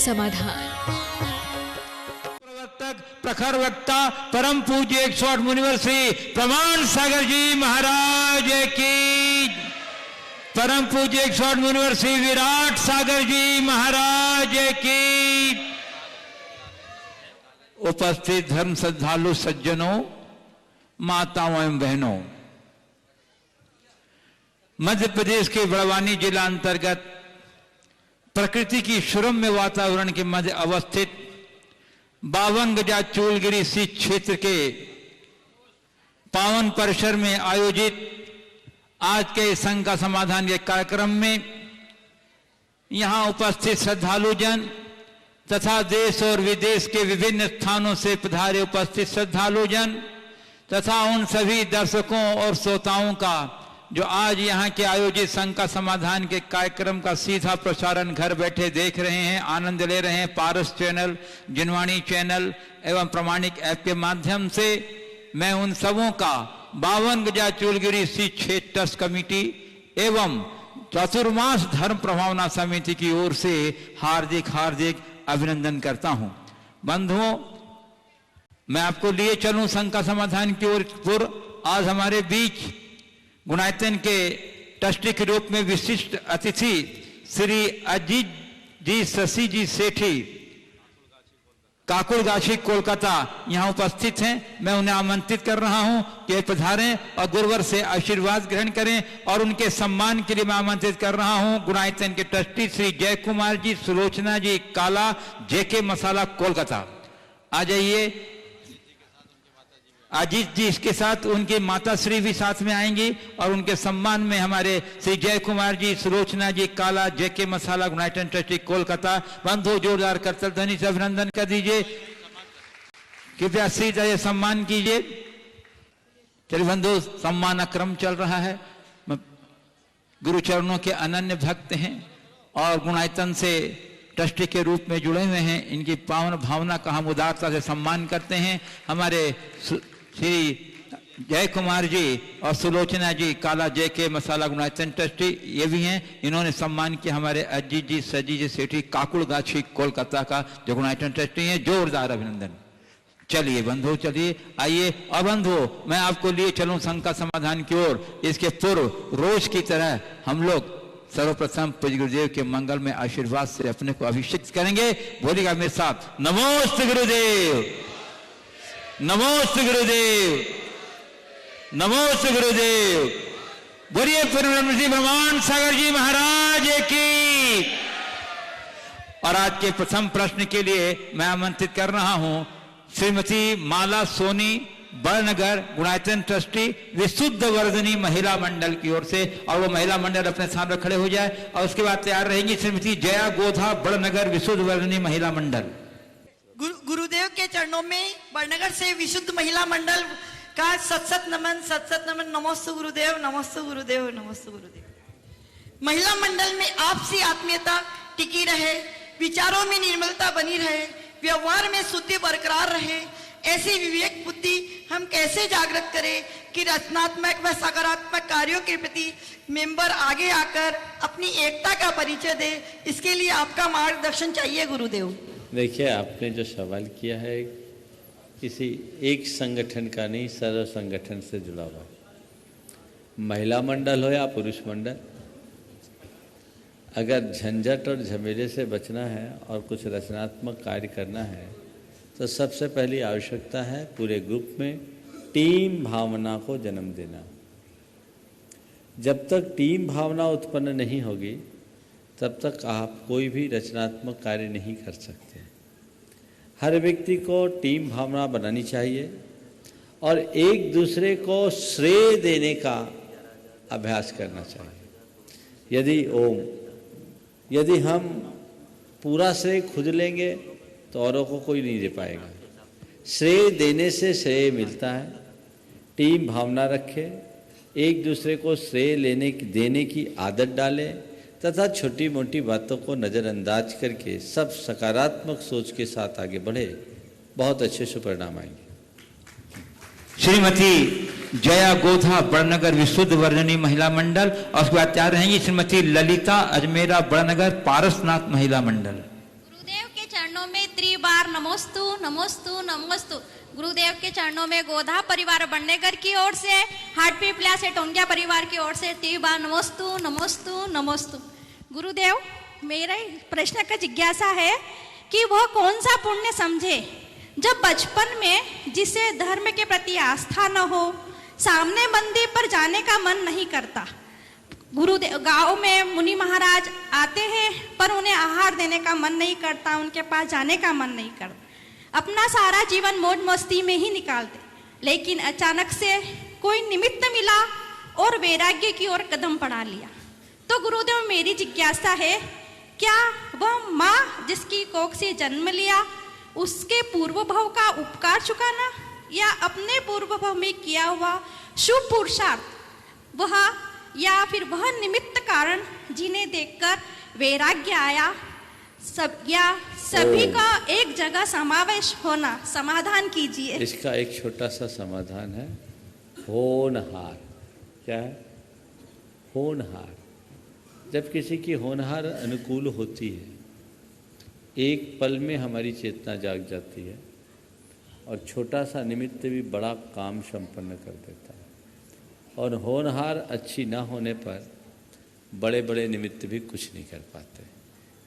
समाधान। प्रवर्तक प्रखर वक्ता परम पूज्य 108 मुनिवर श्री प्रमाण सागर जी महाराज की, परम पूज्य 108 मुनिवर श्री विराट सागर जी महाराज की, उपस्थित धर्म श्रद्धालु सज्जनों, माताओं एवं बहनों, मध्य प्रदेश के बड़वानी जिला अंतर्गत प्रकृति की सुरम्य वातावरण के मध्य अवस्थित 52 गजा चूलगिरी सी क्षेत्र के पावन परिसर में आयोजित आज के संघ का समाधान के कार्यक्रम में यहां उपस्थित श्रद्धालु जन तथा देश और विदेश के विभिन्न स्थानों से पधारे उपस्थित श्रद्धालु जन तथा उन सभी दर्शकों और श्रोताओं का जो आज यहाँ के आयोजित संघ का समाधान के कार्यक्रम का सीधा प्रसारण घर बैठे देख रहे हैं, आनंद ले रहे हैं। पारस चैनल, जिनवाणी चैनल एवं प्रमाणिक ऐप के माध्यम से मैं उन सबों का 52 गजा चूलगिरी सी क्षेत्र ट्रस्ट कमेटी एवं चतुर्मास धर्म प्रभावना समिति की ओर से हार्दिक हार्दिक अभिनंदन करता हूं। बंधुओं, मैं आपको लिए चलूं संघ का समाधान की ओर। आज हमारे बीच गुणायतन के ट्रस्टी के रूप में विशिष्ट अतिथि श्री अजीत जी शशि जी सेठी काकुड़गाछी कोलकाता यहाँ उपस्थित हैं। मैं उन्हें आमंत्रित कर रहा हूं कि पधारें और गुरुवर से आशीर्वाद ग्रहण करें और उनके सम्मान के लिए मैं आमंत्रित कर रहा हूं गुणायतन के ट्रस्टी श्री जय कुमार जी, सुलोचना जी काला, जेके मसाला कोलकाता। आ जाइए। अजीत जी इसके साथ उनकी माता श्री भी साथ में आएंगी और उनके सम्मान में हमारे श्री जय कुमार जी, सुलोचना जी काला, जेके मसाला, गुणायतन ट्रस्टी कोलकाता। बंधु जोरदार करतल ध्वनि से अभिनंदन कर दीजिए। कृपया सीधा ये सम्मान कीजिए। चलिए बंधु, सम्मान क्रम चल रहा है। गुरु चरणों के अनन्य भक्त हैं और गुणायतन से ट्रस्टी के रूप में जुड़े हुए हैं। इनकी पावन भावना का हम उदारता से सम्मान करते हैं। हमारे श्री जय कुमार जी और सुलोचना जी काला, जेके मसाला, गुणायतन ट्रस्टी ये भी हैं। इन्होंने सम्मान किया हमारे अजीत जी सजी जी सेठी काकुड़गाछी कोलकाता का जो गुणायतन ट्रस्टी हैं। जोरदार अभिनंदन। चलिए बंधु, चलिए आइए। और बंधु, मैं आपको लिए चलूं संघ का समाधान की ओर। इसके पूर्व रोज की तरह हम लोग सर्वप्रथम पूज्य गुरुदेव के मंगल में आशीर्वाद से अपने को अभिषेक करेंगे। बोलिएगा मेरे साथ, नमोस्तु गुरुदेव, नमोस्तु गुरुदेव, नमोस्तु गुरुदेव। बोलिए प्रमाण सागर जी महाराज की। और आज के प्रथम प्रश्न के लिए मैं आमंत्रित कर रहा हूं श्रीमती माला सोनी बड़नगर, गुणायतन ट्रस्टी, विशुद्ध वर्धनी महिला मंडल की ओर से। और वो महिला मंडल अपने सामने खड़े हो जाए। और उसके बाद तैयार रहेंगी श्रीमती जया गोधा बड़नगर, विशुद्ध वर्धनी महिला मंडल। गुरुदेव के चरणों में बड़नगर से विशुद्ध महिला मंडल का सत नमन, सत नमन। नमोस्तु गुरुदेव, नमोस्तु गुरुदेव, नमोस्तु गुरुदेव। महिला मंडल में आपसी आत्मीयता टिकी रहे, विचारों में निर्मलता बनी रहे, व्यवहार में शुद्धि बरकरार रहे। ऐसी विवेक बुद्धि हम कैसे जागृत करें कि रचनात्मक व सकारात्मक कार्यों के प्रति मेंबर आगे आकर अपनी एकता का परिचय दे। इसके लिए आपका मार्गदर्शन चाहिए गुरुदेव। देखिए, आपने जो सवाल किया है किसी एक संगठन का नहीं, सर्व संगठन से जुड़ा हुआ। महिला मंडल हो या पुरुष मंडल, अगर झंझट और झमेले से बचना है और कुछ रचनात्मक कार्य करना है तो सबसे पहली आवश्यकता है पूरे ग्रुप में टीम भावना को जन्म देना। जब तक टीम भावना उत्पन्न नहीं होगी तब तक आप कोई भी रचनात्मक कार्य नहीं कर सकते। हर व्यक्ति को टीम भावना बनानी चाहिए और एक दूसरे को श्रेय देने का अभ्यास करना चाहिए। यदि हम पूरा श्रेय खुद लेंगे तो औरों को कोई नहीं दे पाएगा। श्रेय देने से श्रेय मिलता है। टीम भावना रखें, एक दूसरे को श्रेय देने की आदत डालें तथा छोटी मोटी बातों को नज़रअंदाज करके सब सकारात्मक सोच के साथ आगे बढ़े, बहुत अच्छे से परिणाम आएंगे। श्रीमती जया गोधा बड़नगर विशुद्ध वर्धनी महिला मंडल और उसके बाद तैयार रहेंगी श्रीमती ललिता अजमेरा बड़नगर पारसनाथ महिला मंडल। गुरुदेव के त्रिबार नमोस्तु नमोस्तु नमोस्तु। गुरुदेव के चरणों में गोधा परिवार बड़नगर की ओर से, हाटपीपला से टोंगिया परिवार की ओर से त्रिबार नमोस्तु नमोस्तु नमोस्तु। गुरुदेव, मेरा प्रश्न का जिज्ञासा है कि वह कौन सा पुण्य समझे जब बचपन में जिसे धर्म के प्रति आस्था न हो, सामने मंदिर पर जाने का मन नहीं करता। गुरुदेव गांव में मुनि महाराज आते हैं पर उन्हें आहार देने का मन नहीं करता, उनके पास जाने का मन नहीं करता, अपना सारा जीवन मौज मस्ती में ही निकालते। लेकिन अचानक से कोई निमित्त मिला और वैराग्य की ओर कदम बढ़ा लिया। तो गुरुदेव, मेरी जिज्ञासा है, क्या वह माँ जिसकी कोख से जन्म लिया उसके पूर्व भाव का उपकार चुकाना, या अपने पूर्व भाव में किया हुआ शुभ पुरुषार्थ वह, या फिर वह निमित्त कारण जिन्हें देखकर वैराग्य आया, सभी का एक जगह समावेश होना, समाधान कीजिए। इसका एक छोटा सा समाधान है, होनहार। क्या है? होनहार। जब किसी की होनहार अनुकूल होती है, एक पल में हमारी चेतना जाग जाती है और छोटा सा निमित्त भी बड़ा काम संपन्न कर देता है। और होनहार अच्छी ना होने पर बड़े बड़े निमित्त भी कुछ नहीं कर पाते।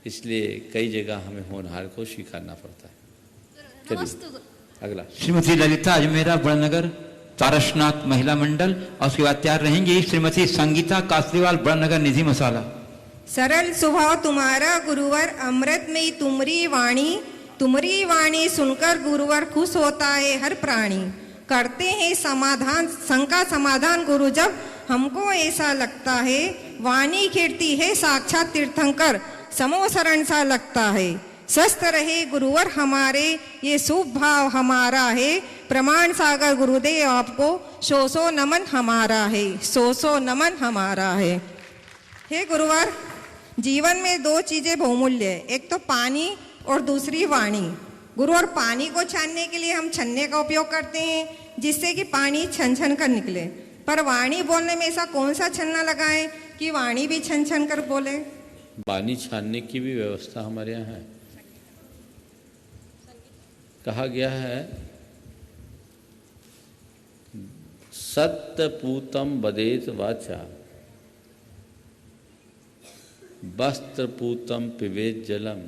इसलिए कई जगह हमें होनहार को स्वीकारना पड़ता है। चलिए अगला। श्रीमती ललिता अजमेरा बड़नगर तारसनाथ महिला मंडल, और उसके बाद तैयार रहेंगी श्रीमती संगीता कासरीवाल बड़नगर निधि मसाला। सरल स्वभाव तुम्हारा गुरुवर, अमृत में तुम्हारी वाणी सुनकर गुरुवर खुश होता है हर प्राणी। करते हैं समाधान, शंका समाधान गुरु जब हमको ऐसा लगता है, वाणी कीर्ति है साक्षात तीर्थंकर, समोसरण सा लगता है। स्वस्थ रहे गुरुवर हमारे, ये शुभ भाव हमारा है। प्रमाण सागर गुरुदेव आपको सो नमन हमारा है, सो नमन हमारा है। हे गुरुवर, जीवन में दो चीजें बहुमूल्य है, एक तो पानी और दूसरी वाणी। गुरुवर, पानी को छानने के लिए हम छन्ने का उपयोग करते हैं जिससे कि पानी छन छन कर निकले, पर वाणी बोलने में ऐसा कौन सा छन्ना लगाएं कि वाणी भी छन छन कर बोले? पानी छानने की भी व्यवस्था हमारे यहाँ है। कहा गया है, सत्यपूतम बदेत वाचा, वस्त्रपूतम पिबेत जलम।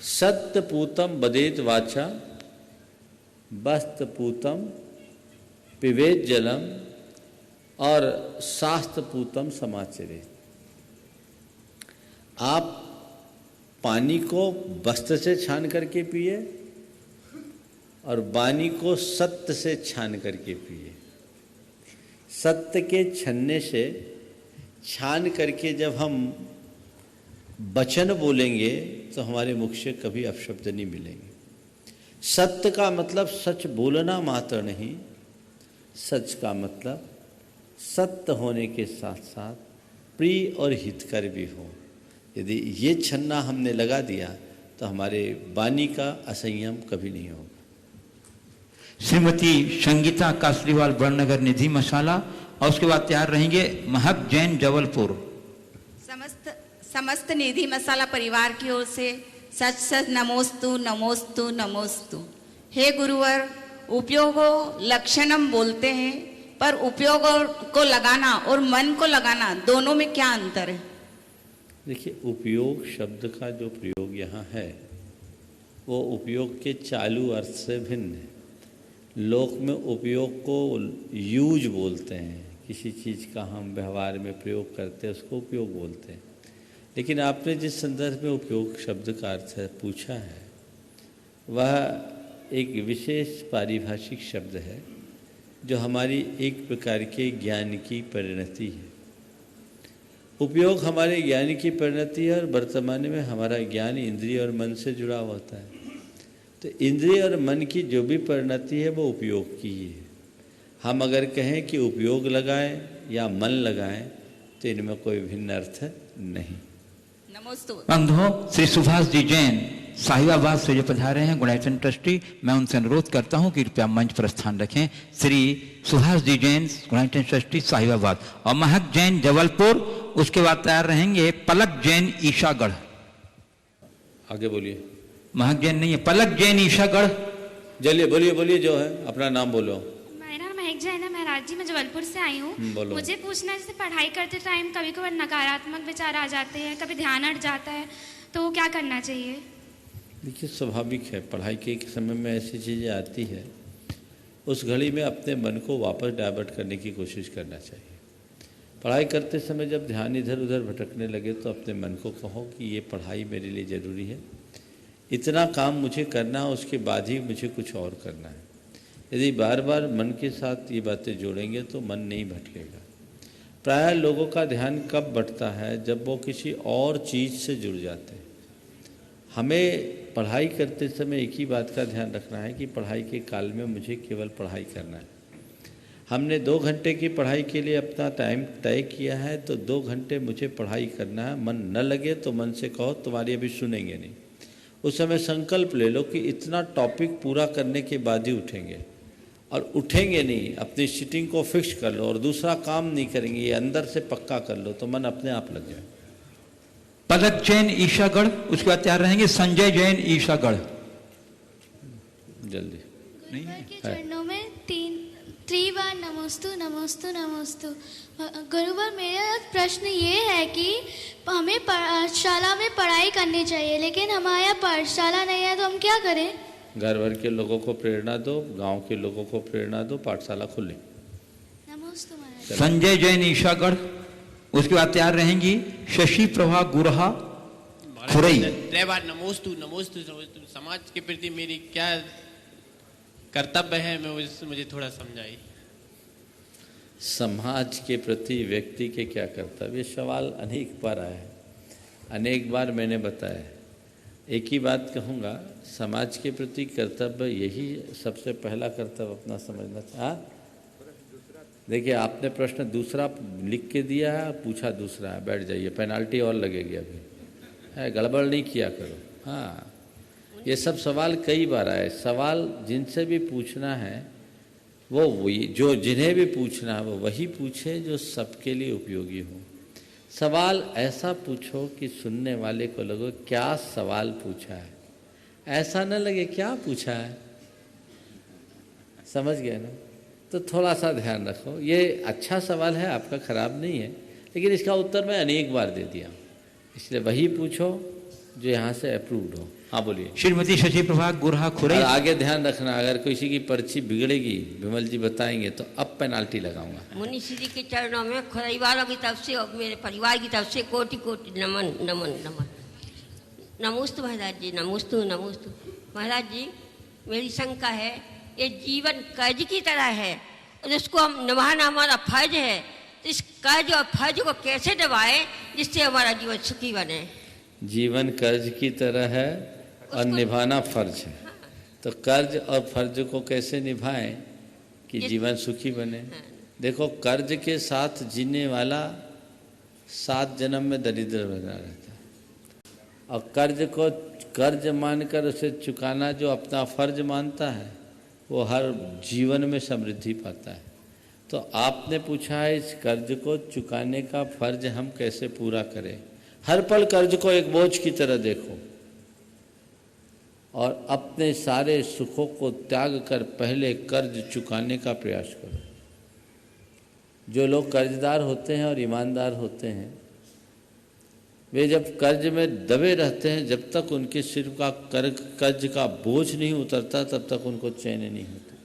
सत्यपूतम बदेत वाचा, वस्त्रपूतम पिबेत जलम, और शास्त्रपूतम समाचरेत। आप पानी को वस्त्र से छान करके पिए और वाणी को सत्य से छान करके पिए। सत्य के छन्ने से छान करके जब हम वचन बोलेंगे तो हमारे मुख से कभी अपशब्द नहीं मिलेंगे। सत्य का मतलब सच बोलना मात्र नहीं, सच का मतलब सत्य होने के साथ साथ प्रिय और हितकर भी हो। यदि ये छन्ना हमने लगा दिया तो हमारे वाणी का असंयम कभी नहीं होगा। श्रीमती संगीता कासरीवाल बड़नगर निधि मसाला, और उसके बाद तैयार रहेंगे महक जैन जबलपुर। समस्त निधि मसाला परिवार की ओर से सच सच नमोस्तु नमोस्तु नमोस्तु। हे गुरुवर, उपयोगो लक्षणम बोलते हैं, पर उपयोग को लगाना और मन को लगाना दोनों में क्या अंतर है? देखिए, उपयोग शब्द का जो प्रयोग यहाँ है वो उपयोग के चालू अर्थ से भिन्न है। लोक में उपयोग को यूज बोलते हैं, किसी चीज़ का हम व्यवहार में प्रयोग करते हैं उसको उपयोग बोलते हैं। लेकिन आपने जिस संदर्भ में उपयोग शब्द का अर्थ पूछा है वह एक विशेष पारिभाषिक शब्द है जो हमारी एक प्रकार के ज्ञान की परिणति है। उपयोग हमारे ज्ञान की परिणति है और वर्तमान में हमारा ज्ञान इंद्रिय और मन से जुड़ा होता है। तो इंद्रिय और मन की जो भी परिणति है वो उपयोग की ही है। हम अगर कहें कि उपयोग लगाएं या मन लगाएं तो इनमें कोई भिन्न अर्थ नहीं। नमोस्तु। बंधुओं, श्री सुभाष जी जैन साहिबाबाद से जो पधारे हैं गुणायतन ट्रस्टी, मैं उनसे अनुरोध करता हूं कि कृपया मंच पर स्थान रखें। श्री सुभाष जी जैन गुणायतन ट्रस्टी साहिबाबाद, और महक जैन जबलपुर, उसके बाद तैयार रहेंगे पलक जैन ईशागढ़। आगे बोलिए। महक जैन नहीं है, पलक जैन ईशागढ़। चलिए बोलिए बोलिए, जो है अपना नाम बोलो। मेरा नाम महक जैन है, मैं राज्य में जबलपुर से आई हूँ। बोलो। मुझे पूछना है, जैसे पढ़ाई करते टाइम कभी कभी नकारात्मक विचार आ जाते हैं, कभी ध्यान हट जाता है, तो क्या करना चाहिए? देखिए, स्वाभाविक है, पढ़ाई के समय में ऐसी चीज़ें आती है, उस घड़ी में अपने मन को वापस डाइवर्ट करने की कोशिश करना चाहिए। पढ़ाई करते समय जब ध्यान इधर उधर भटकने लगे तो अपने मन को कहो कि ये पढ़ाई मेरे लिए ज़रूरी है, इतना काम मुझे करना है, उसके बाद ही मुझे कुछ और करना है। यदि बार बार मन के साथ ये बातें जोड़ेंगे तो मन नहीं भटकेगा। प्रायः लोगों का ध्यान कब बढ़ता है? जब वो किसी और चीज़ से जुड़ जाते हैं। हमें पढ़ाई करते समय एक ही बात का ध्यान रखना है कि पढ़ाई के काल में मुझे केवल पढ़ाई करना है। हमने 2 घंटे की पढ़ाई के लिए अपना टाइम तय किया है, तो 2 घंटे मुझे पढ़ाई करना है। मन न लगे तो मन से कहो तुम्हारी अभी सुनेंगे नहीं। उस समय संकल्प ले लो कि इतना टॉपिक पूरा करने के बाद ही उठेंगे, और उठेंगे नहीं, अपनी सीटिंग को फिक्स कर लो और दूसरा काम नहीं करेंगे, ये अंदर से पक्का कर लो तो मन अपने आप लग जाए। पलक जैन ईशागढ़, उसके बाद तैयार रहेंगे संजय जैन ईशागढ़। जल्दी गुरुवर के चरणों में 3 बार नमोस्तु नमोस्तु नमोस्तु। गुरुवर, मेरा प्रश्न ये है कि हमें पाठशाला में पढ़ाई करनी चाहिए, लेकिन हमारे यहाँ पाठशाला नहीं है, तो हम क्या करें? घर भर के लोगों को प्रेरणा दो, गांव के लोगों को प्रेरणा दो, पाठशाला खुले। नमोस्तु महाराज। संजय जैन ईशागढ़, उसके बाद तैयार रहेंगी शशि प्रभा गुरहा खुरई। 3 बार नमोस्तु नमोस्तु नमोस्तु। समाज के प्रति मेरी क्या कर्तव्य है, मुझे थोड़ा समझाइए। समाज के प्रति व्यक्ति के क्या कर्तव्य, ये सवाल अनेक बार आया है, अनेक बार मैंने बताया। एक ही बात कहूँगा, समाज के प्रति कर्तव्य यही सबसे पहला कर्तव्य अपना समझना चाहिए। देखिए, आपने प्रश्न दूसरा लिख के दिया है, पूछा दूसरा है, बैठ जाइए, पेनाल्टी और लगेगी अभी, है, गड़बड़ नहीं किया करो। हाँ, ये सब सवाल कई बार आए। सवाल जिनसे भी पूछना है वो वही, जो जिन्हें भी पूछना है वो वही पूछे जो सबके लिए उपयोगी हो। सवाल ऐसा पूछो कि सुनने वाले को लगे क्या सवाल पूछा है, ऐसा न लगे क्या पूछा है। समझ गए ना? तो थोड़ा सा ध्यान रखो। ये अच्छा सवाल है आपका, खराब नहीं है, लेकिन इसका उत्तर मैं अनेक बार दे दिया, इसलिए वही पूछो जो यहाँ से अप्रूव्ड हो। हाँ बोलिए। श्रीमती शशि प्रभा गुरहा खुरई। और आगे ध्यान रखना, अगर किसी की पर्ची बिगड़ेगी, विमल जी बताएंगे, तो अब पेनाल्टी लगाऊंगा। मुनि श्री के चरणों में खुरई वालों की तरफ से और मेरे परिवार की तरफ से कोटि कोटि नमन नमन नमन। नमोस्तु महाराज जी, नमोस्तु नमोस्तु। महाराज जी, मेरी शंका है, ये जीवन कर्ज की तरह है और इसको हम निभाना हमारा फर्ज है, तो इस कर्ज और फर्ज को कैसे निभाएं जिससे हमारा जीवन सुखी बने? जीवन कर्ज की तरह है और निभाना फर्ज है, तो कर्ज और फर्ज को कैसे निभाएं कि जीवन सुखी बने? देखो, कर्ज के साथ जीने वाला 7 जन्म में दरिद्र बना रहता है, और कर्ज को कर्ज मानकर उसे चुकाना जो अपना फर्ज मानता है वो हर जीवन में समृद्धि पाता है। तो आपने पूछा है इस कर्ज को चुकाने का फर्ज हम कैसे पूरा करें। हर पल कर्ज को एक बोझ की तरह देखो और अपने सारे सुखों को त्याग कर पहले कर्ज चुकाने का प्रयास करो। जो लोग कर्जदार होते हैं और ईमानदार होते हैं, वे जब कर्ज में दबे रहते हैं, जब तक उनके सिर का कर्ज का बोझ नहीं उतरता तब तक उनको चैन नहीं होता।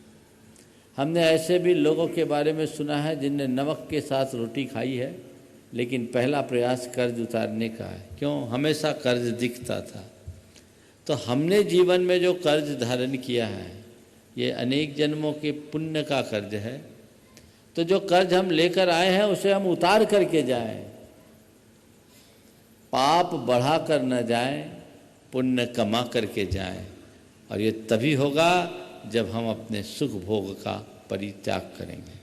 हमने ऐसे भी लोगों के बारे में सुना है जिनने नमक के साथ रोटी खाई है, लेकिन पहला प्रयास कर्ज उतारने का है। क्यों? हमेशा कर्ज दिखता था। तो हमने जीवन में जो कर्ज धारण किया है, ये अनेक जन्मों के पुण्य का कर्ज है। तो जो कर्ज हम लेकर आए हैं उसे हम उतार करके जाएं, पाप बढ़ा कर न जाएं, पुण्य कमा करके जाएं, और ये तभी होगा जब हम अपने सुख भोग का परित्याग करेंगे।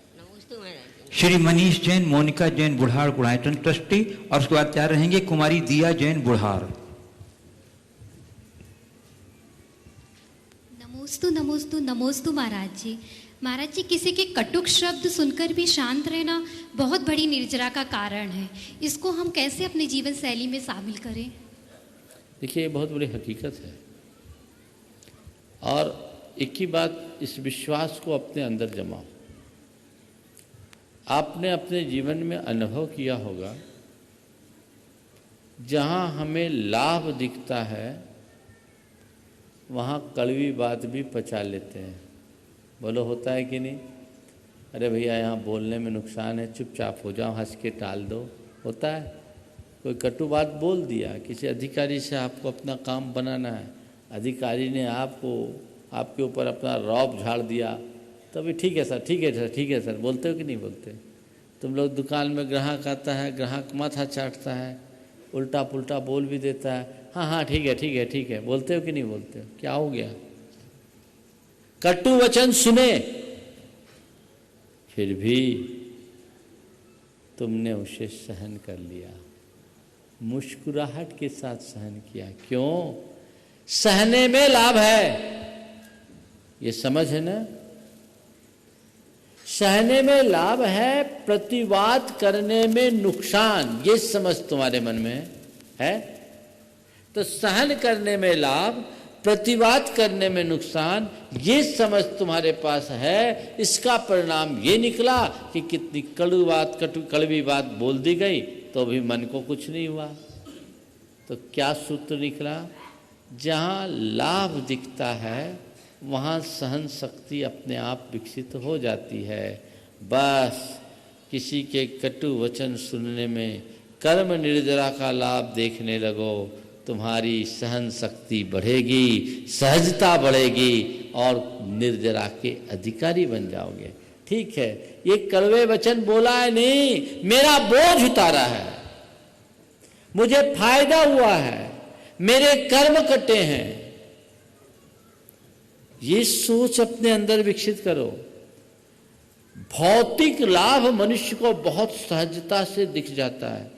श्री मनीष जैन, मोनिका जैन बुढ़ार गुणायतन ट्रस्टी, और उसके बाद तैयार रहेंगे कुमारी दिया जैन बुढ़ार। नमोस्तु नमोस्तु नमोस्तु महाराज जी। महाराज जी, किसी के कटुक शब्द सुनकर भी शांत रहना बहुत बड़ी निर्जरा का कारण है। इसको हम कैसे अपने जीवन शैली में शामिल करें? देखिए, ये बहुत बड़ी हकीकत है। और एक ही बात, इस विश्वास को अपने अंदर जमाओ। आपने अपने जीवन में अनुभव किया होगा, जहाँ हमें लाभ दिखता है वहाँ कड़वी बात भी पचा लेते हैं। बोलो, होता है कि नहीं? अरे भैया, यहाँ बोलने में नुकसान है, चुपचाप हो जाओ, हंस के टाल दो। होता है। कोई कटु बात बोल दिया, किसी अधिकारी से आपको अपना काम बनाना है, अधिकारी ने आपके ऊपर अपना रौब झाड़ दिया, तभी ठीक है सर, ठीक है सर, ठीक है सर बोलते हो कि नहीं बोलते? तुम लोग दुकान में ग्राहक आता है, ग्राहक माथा चाटता है, उल्टा पुल्टा बोल भी देता है, हाँ हाँ ठीक है ठीक है ठीक है, बोलते हो कि नहीं बोलते हो? क्या हो गया? कटु वचन सुने, फिर भी तुमने उसे सहन कर लिया, मुस्कुराहट के साथ सहन किया। क्यों? सहने में लाभ है। ये समझ है ना? सहने में लाभ है, प्रतिवाद करने में नुकसान, ये समझ तुम्हारे मन में है। तो सहन करने में लाभ, प्रतिवाद करने में नुकसान, ये समझ तुम्हारे पास है। इसका परिणाम ये निकला कि कितनी कड़वी बात बोल दी गई तो भी मन को कुछ नहीं हुआ। तो क्या सूत्र निकला? जहाँ लाभ दिखता है वहाँ सहन शक्ति अपने आप विकसित हो जाती है। बस किसी के कटु वचन सुनने में कर्म निर्जरा का लाभ देखने लगो, तुम्हारी सहन शक्ति बढ़ेगी, सहजता बढ़ेगी और निर्जरा के अधिकारी बन जाओगे। ठीक है, ये कड़वे वचन बोला है नहीं, मेरा बोझ उतारा है, मुझे फायदा हुआ है, मेरे कर्म कटे हैं, ये सोच अपने अंदर विकसित करो। भौतिक लाभ मनुष्य को बहुत सहजता से दिख जाता है,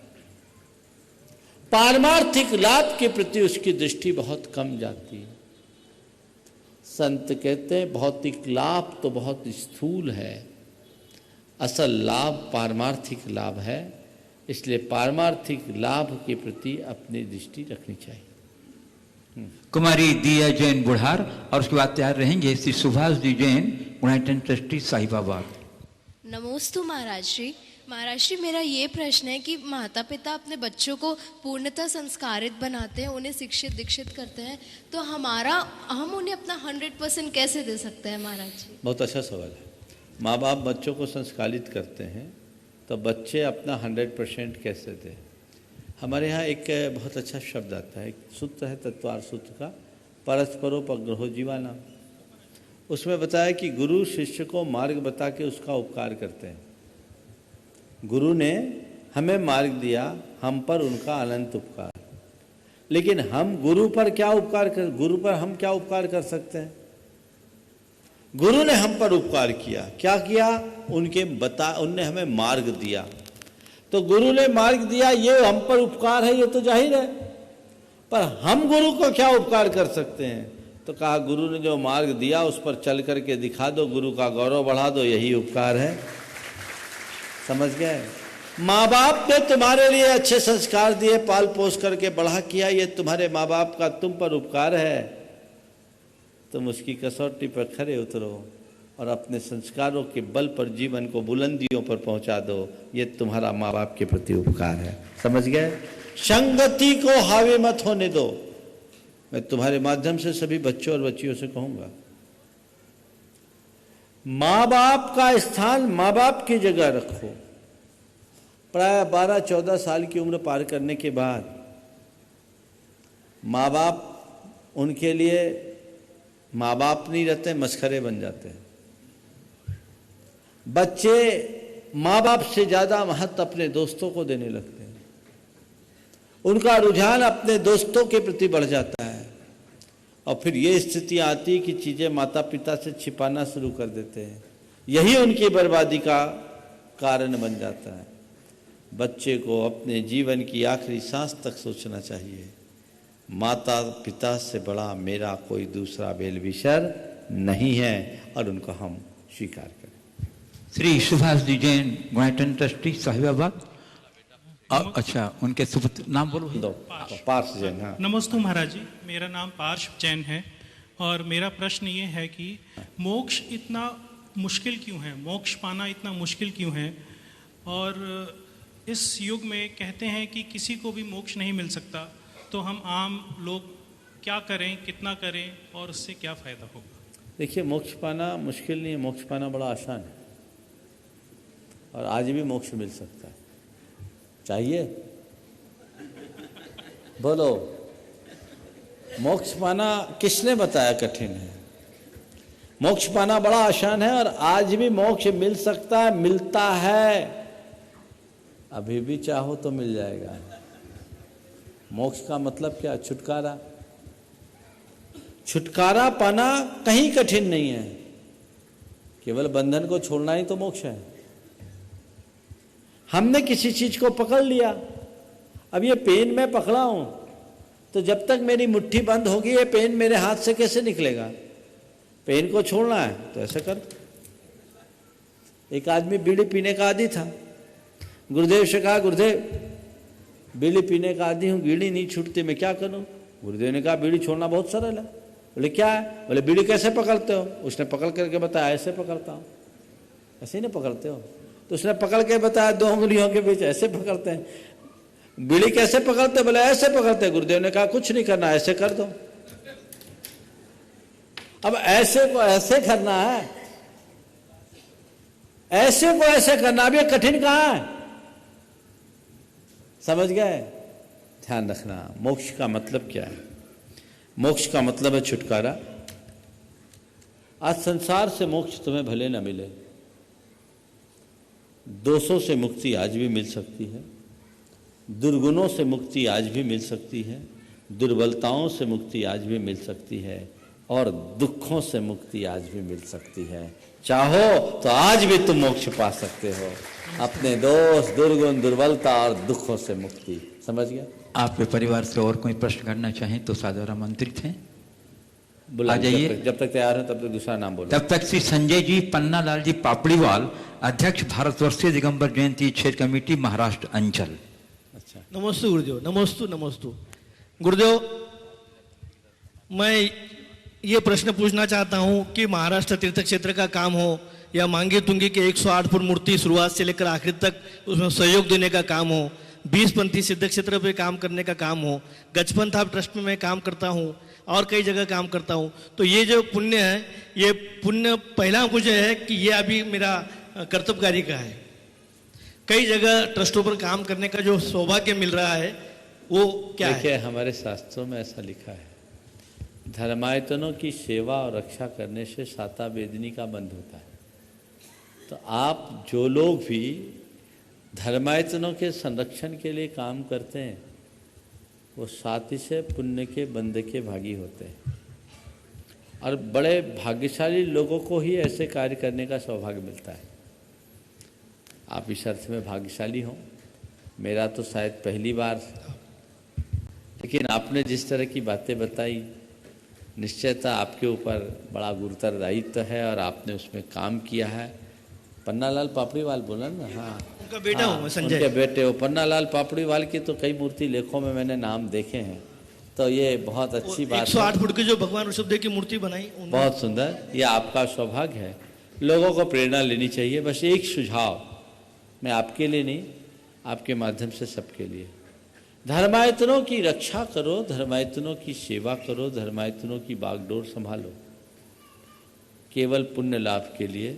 पारमार्थिक लाभ के प्रति उसकी दृष्टि बहुत कम जाती है। संत कहते हैं भौतिक लाभ तो बहुत स्थूल है, असल लाभ पारमार्थिक लाभ है, इसलिए पारमार्थिक लाभ के प्रति अपनी दृष्टि रखनी चाहिए। कुमारी दिया जैन बुढ़ार और उसके बाद तैयार रहेंगे श्री सुभाष जी जैन, यूनाइटेड ट्रस्टी साहिबाबाद। नमोस्तु महाराज जी। महाराज जी, मेरा ये प्रश्न है कि माता पिता अपने बच्चों को पूर्णतः संस्कारित बनाते हैं, उन्हें शिक्षित दीक्षित करते हैं, तो हम उन्हें अपना 100% कैसे दे सकते हैं महाराज जी? बहुत अच्छा सवाल है। माँ बाप बच्चों को संस्कारित करते हैं तो बच्चे अपना 100% कैसे दें? हमारे यहाँ एक बहुत अच्छा शब्द आता है, सूत्र है तत्वार सूत्र का, परस्परोपग्रहो जीवाना। उसमें बताया कि गुरु शिष्य को मार्ग बता के उसका उपकार करते हैं। गुरु ने हमें मार्ग दिया, हम पर उनका अनंत उपकार, लेकिन हम गुरु पर हम क्या उपकार कर सकते हैं? गुरु ने हम पर उपकार किया, क्या किया? उनने हमें मार्ग दिया, तो गुरु ने मार्ग दिया, ये हम पर उपकार है, ये तो जाहिर है। पर हम गुरु को क्या उपकार कर सकते हैं? तो कहा गुरु ने जो मार्ग दिया उस पर चल करके दिखा दो, गुरु का गौरव बढ़ा दो, यही उपकार है। समझ गए? माँ बाप ने तुम्हारे लिए अच्छे संस्कार दिए, पाल पोस करके बड़ा किया, ये तुम्हारे माँ बाप का तुम पर उपकार है। तुम उसकी कसौटी पर खरे उतरो और अपने संस्कारों के बल पर जीवन को बुलंदियों पर पहुंचा दो, ये तुम्हारा माँ बाप के प्रति उपकार है। समझ गए? संगति को हावी मत होने दो। मैं तुम्हारे माध्यम से सभी बच्चों और बच्चियों से कहूंगा, माँ बाप का स्थान माँ बाप की जगह रखो। प्राय 12-14 साल की उम्र पार करने के बाद माँ बाप उनके लिए माँ बाप नहीं रहते, मस्खरे बन जाते हैं। बच्चे माँ बाप से ज़्यादा महत्व अपने दोस्तों को देने लगते हैं, उनका रुझान अपने दोस्तों के प्रति बढ़ जाता है, और फिर ये स्थिति आती है कि चीज़ें माता पिता से छिपाना शुरू कर देते हैं। यही उनकी बर्बादी का कारण बन जाता है। बच्चे को अपने जीवन की आखिरी सांस तक सोचना चाहिए, माता पिता से बड़ा मेरा कोई दूसरा बेलविशर नहीं है और उनको हम स्वीकार करें। श्री सुभाष जी जैन गुणाइटन ट्रस्टी साहिबाबाद। अच्छा, उनके नाम बोलो। पार्श जैन। हाँ, नमस्ते महाराज जी, मेरा नाम पार्श जैन है और मेरा प्रश्न ये है कि मोक्ष इतना मुश्किल क्यों है, मोक्ष पाना इतना मुश्किल क्यों है? और इस युग में कहते हैं कि किसी को भी मोक्ष नहीं मिल सकता, तो हम आम लोग क्या करें, कितना करें और उससे क्या फ़ायदा होगा? देखिए, मोक्ष पाना मुश्किल नहीं है, मोक्ष पाना बड़ा आसान है और आज भी मोक्ष मिल सकता है। चाहिए? बोलो, मोक्ष पाना किसने बताया कठिन है? मोक्ष पाना बड़ा आसान है और आज भी मोक्ष मिल सकता है, मिलता है। अभी भी चाहो तो मिल जाएगा। मोक्ष का मतलब क्या? छुटकारा। छुटकारा पाना कहीं कठिन नहीं है, केवल बंधन को छोड़ना ही तो मोक्ष है। हमने किसी चीज को पकड़ लिया, अब ये पेन मैं पकड़ा हूं, तो जब तक मेरी मुट्ठी बंद होगी ये पेन मेरे हाथ से कैसे निकलेगा? पेन को छोड़ना है तो ऐसे कर। एक आदमी बीड़ी पीने का आदी था, गुरुदेव से कहा, गुरुदेव बीड़ी पीने का आदी हूं, बीड़ी नहीं छूटती, मैं क्या करूं? गुरुदेव ने कहा, बीड़ी छोड़ना बहुत सरल है। बोले क्या है? बोले बीड़ी कैसे पकड़ते हो? उसने पकड़ करके बताया, ऐसे पकड़ता हूं। ऐसे ही नहीं पकड़ते हो? तो उसने पकड़ के बताया, 2 उंगलियों के बीच ऐसे पकड़ते हैं। बीड़ी कैसे पकड़ते? बोले ऐसे पकड़ते हैं। गुरुदेव ने कहा, कुछ नहीं करना, ऐसे कर दो। अब ऐसे को ऐसे करना है, ऐसे को ऐसे करना, अब ये कठिन कहां है? समझ गए? ध्यान रखना, मोक्ष का मतलब क्या है? मोक्ष का मतलब है छुटकारा। आज संसार से मोक्ष तुम्हें भले न मिले, दोषों से मुक्ति आज भी मिल सकती है, दुर्गुणों से मुक्ति आज भी मिल सकती है, दुर्बलताओं से मुक्ति आज भी मिल सकती है और दुखों से मुक्ति आज भी मिल सकती है। चाहो तो आज भी तुम मोक्ष पा सकते हो, अपने दोष, दुर्गुण, दुर्बलता और दुखों से मुक्ति। समझ गया? आपके परिवार से और कोई प्रश्न करना चाहें तो सादर आमंत्रित हैं, आ जाइए। जब तक तैयार हो तब तक दूसरा नाम बोलो। तब तक श्री संजय जी पन्नालाल जी पापड़ीवाल, अध्यक्ष भारतवर्षीय दिगंबर जयंती क्षेत्र कमेटी, महाराष्ट्र अंचल। अच्छा, नमस्ते गुरुदेव। नमस्ते गुरुदेव, मैं ये प्रश्न पूछना चाहता हूँ कि महाराष्ट्र तीर्थ क्षेत्र का काम हो या मांगी तुंगी के 108 फुट मूर्ति शुरुआत से लेकर आखिर तक उसमें सहयोग देने का काम हो, 20 पंथी सिद्ध क्षेत्र पे काम करने का काम हो, गजपंथ ट्रस्ट में मैं काम करता हूँ और कई जगह काम करता हूँ, तो ये जो पुण्य है, ये पुण्य पहला मुझे है कि ये अभी मेरा कर्तव्यकारी का है। कई जगह ट्रस्टों पर काम करने का जो सौभाग्य मिल रहा है वो क्या है? देखिए, हमारे शास्त्रों में ऐसा लिखा है, धर्मायतनों की सेवा और रक्षा करने से साता वेदनी का बंध होता है। तो आप जो लोग भी धर्मायतनों के संरक्षण के लिए काम करते हैं वो साथी से पुण्य के बंध के भागी होते हैं और बड़े भाग्यशाली लोगों को ही ऐसे कार्य करने का सौभाग्य मिलता है। आप इस अर्थ में भाग्यशाली हो, मेरा तो शायद पहली बार, लेकिन आपने जिस तरह की बातें बताई, निश्चयता आपके ऊपर बड़ा गुरुतर दायित्व है और आपने उसमें काम किया है। पन्नालाल पापड़ीवाल बोला ना? हाँ, उनका बेटा हूँ मैं, संजय। उनके बेटे हो। पन्नालाल पापड़ीवाल की तो कई मूर्ति लेखों में मैंने नाम देखे हैं, तो ये बहुत अच्छी बात है। 108 फुट की जो भगवान ऋषभदेव की मूर्ति बनाई, बहुत सुंदर, ये आपका सौभाग्य है। लोगों को प्रेरणा लेनी चाहिए। बस एक सुझाव मैं आपके लिए नहीं, आपके माध्यम से सबके लिए, धर्मायतनों की रक्षा करो, धर्मायतनों की सेवा करो, धर्मायतनों की बागडोर संभालो, केवल पुण्य लाभ के लिए,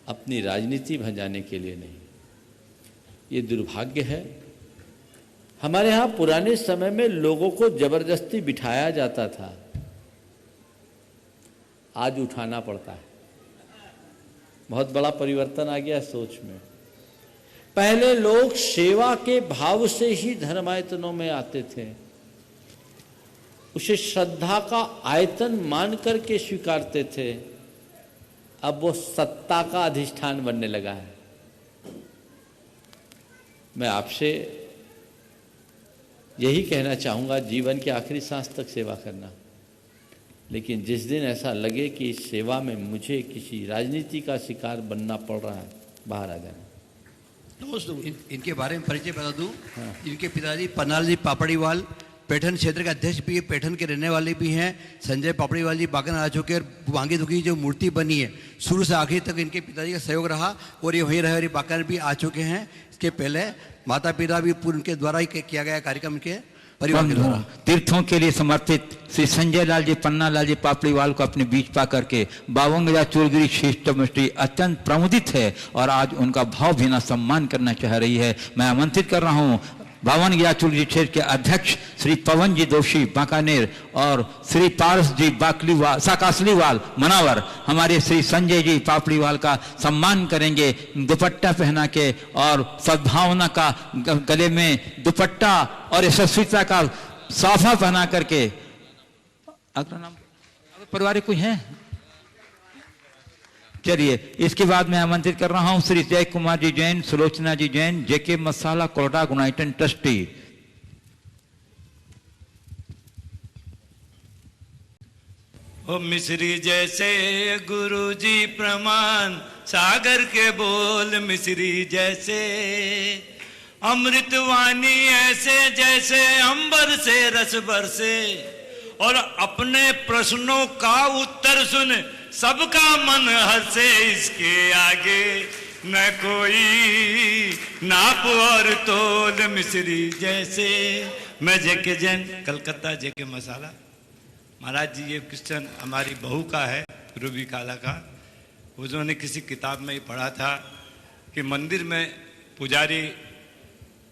अपनी राजनीति भंजाने के लिए नहीं। ये दुर्भाग्य है, हमारे यहाँ पुराने समय में लोगों को जबरदस्ती बिठाया जाता था, आज उठाना पड़ता है। बहुत बड़ा परिवर्तन आ गया सोच में। पहले लोग सेवा के भाव से ही धर्मायतनों में आते थे, उसे श्रद्धा का आयतन मान करके स्वीकारते थे। अब वो सत्ता का अधिष्ठान बनने लगा है। मैं आपसे यही कहना चाहूँगा, जीवन के आखिरी सांस तक सेवा करना, लेकिन जिस दिन ऐसा लगे कि इस सेवा में मुझे किसी राजनीति का शिकार बनना पड़ रहा है, बाहर आ जाना। इनके बारे में परिचय बता दूं। इनके पिताजी पन्नालाल जी पापड़ीवाल पैठन क्षेत्र के अध्यक्ष भी है, पैठन के रहने वाले भी हैं। संजय पापड़ीवाल जी बागन आ चुके हैं और वांगी दुखी जो मूर्ति बनी है शुरू से आखिर तक इनके पिताजी का सहयोग रहा और ये वहीं रहे और ये बागन भी आ चुके हैं। इसके पहले माता पिता भी उनके द्वारा ही किया गया कार्यक्रम के परिवार के द्वारा। तीर्थों के लिए समर्पित श्री संजय लाल जी पन्ना लाल जी पापड़ीवाल को अपने बीच पा करके बावंगला चूरगिरी श्रेष्ठ मस्टी अत्यंत प्रमुदित है और आज उनका भावभीना सम्मान करना चाह रही है। मैं आमंत्रित कर रहा हूँ बावनगिरा चूरगिरी क्षेत्र के अध्यक्ष श्री पवन जी दोषी बांकानेर और श्री पारस जी साकासलीवाल मनावर हमारे श्री संजय जी पापड़ीवाल का सम्मान करेंगे दुपट्टा पहना के और सद्भावना का गले में दुपट्टा और यशस्विता का साफा पहना करके। अगर नाम पारिवारिक कोई है? चलिए, इसके बाद मैं आमंत्रित कर रहा हूं श्री जय कुमार जी जैन, सुलोचना जी जैन, जेके मसाला कोलटा गुनाइटन ट्रस्टी। ओ मिश्री जैसे गुरु जी प्रमाण, सागर के बोल मिश्री जैसे, अमृतवाणी ऐसे जैसे अंबर से रस बरसे, और अपने प्रश्नों का उत्तर सुन सबका मन हंसे, इसके आगे न कोई नाप और तोल मिश्री जैसे। मैं जेके जैन, कलकत्ता जेके मसाला। महाराज जी, ये क्वेश्चन हमारी बहू का है, रूबी काला का। उन्होंने किसी किताब में ही पढ़ा था कि मंदिर में पुजारी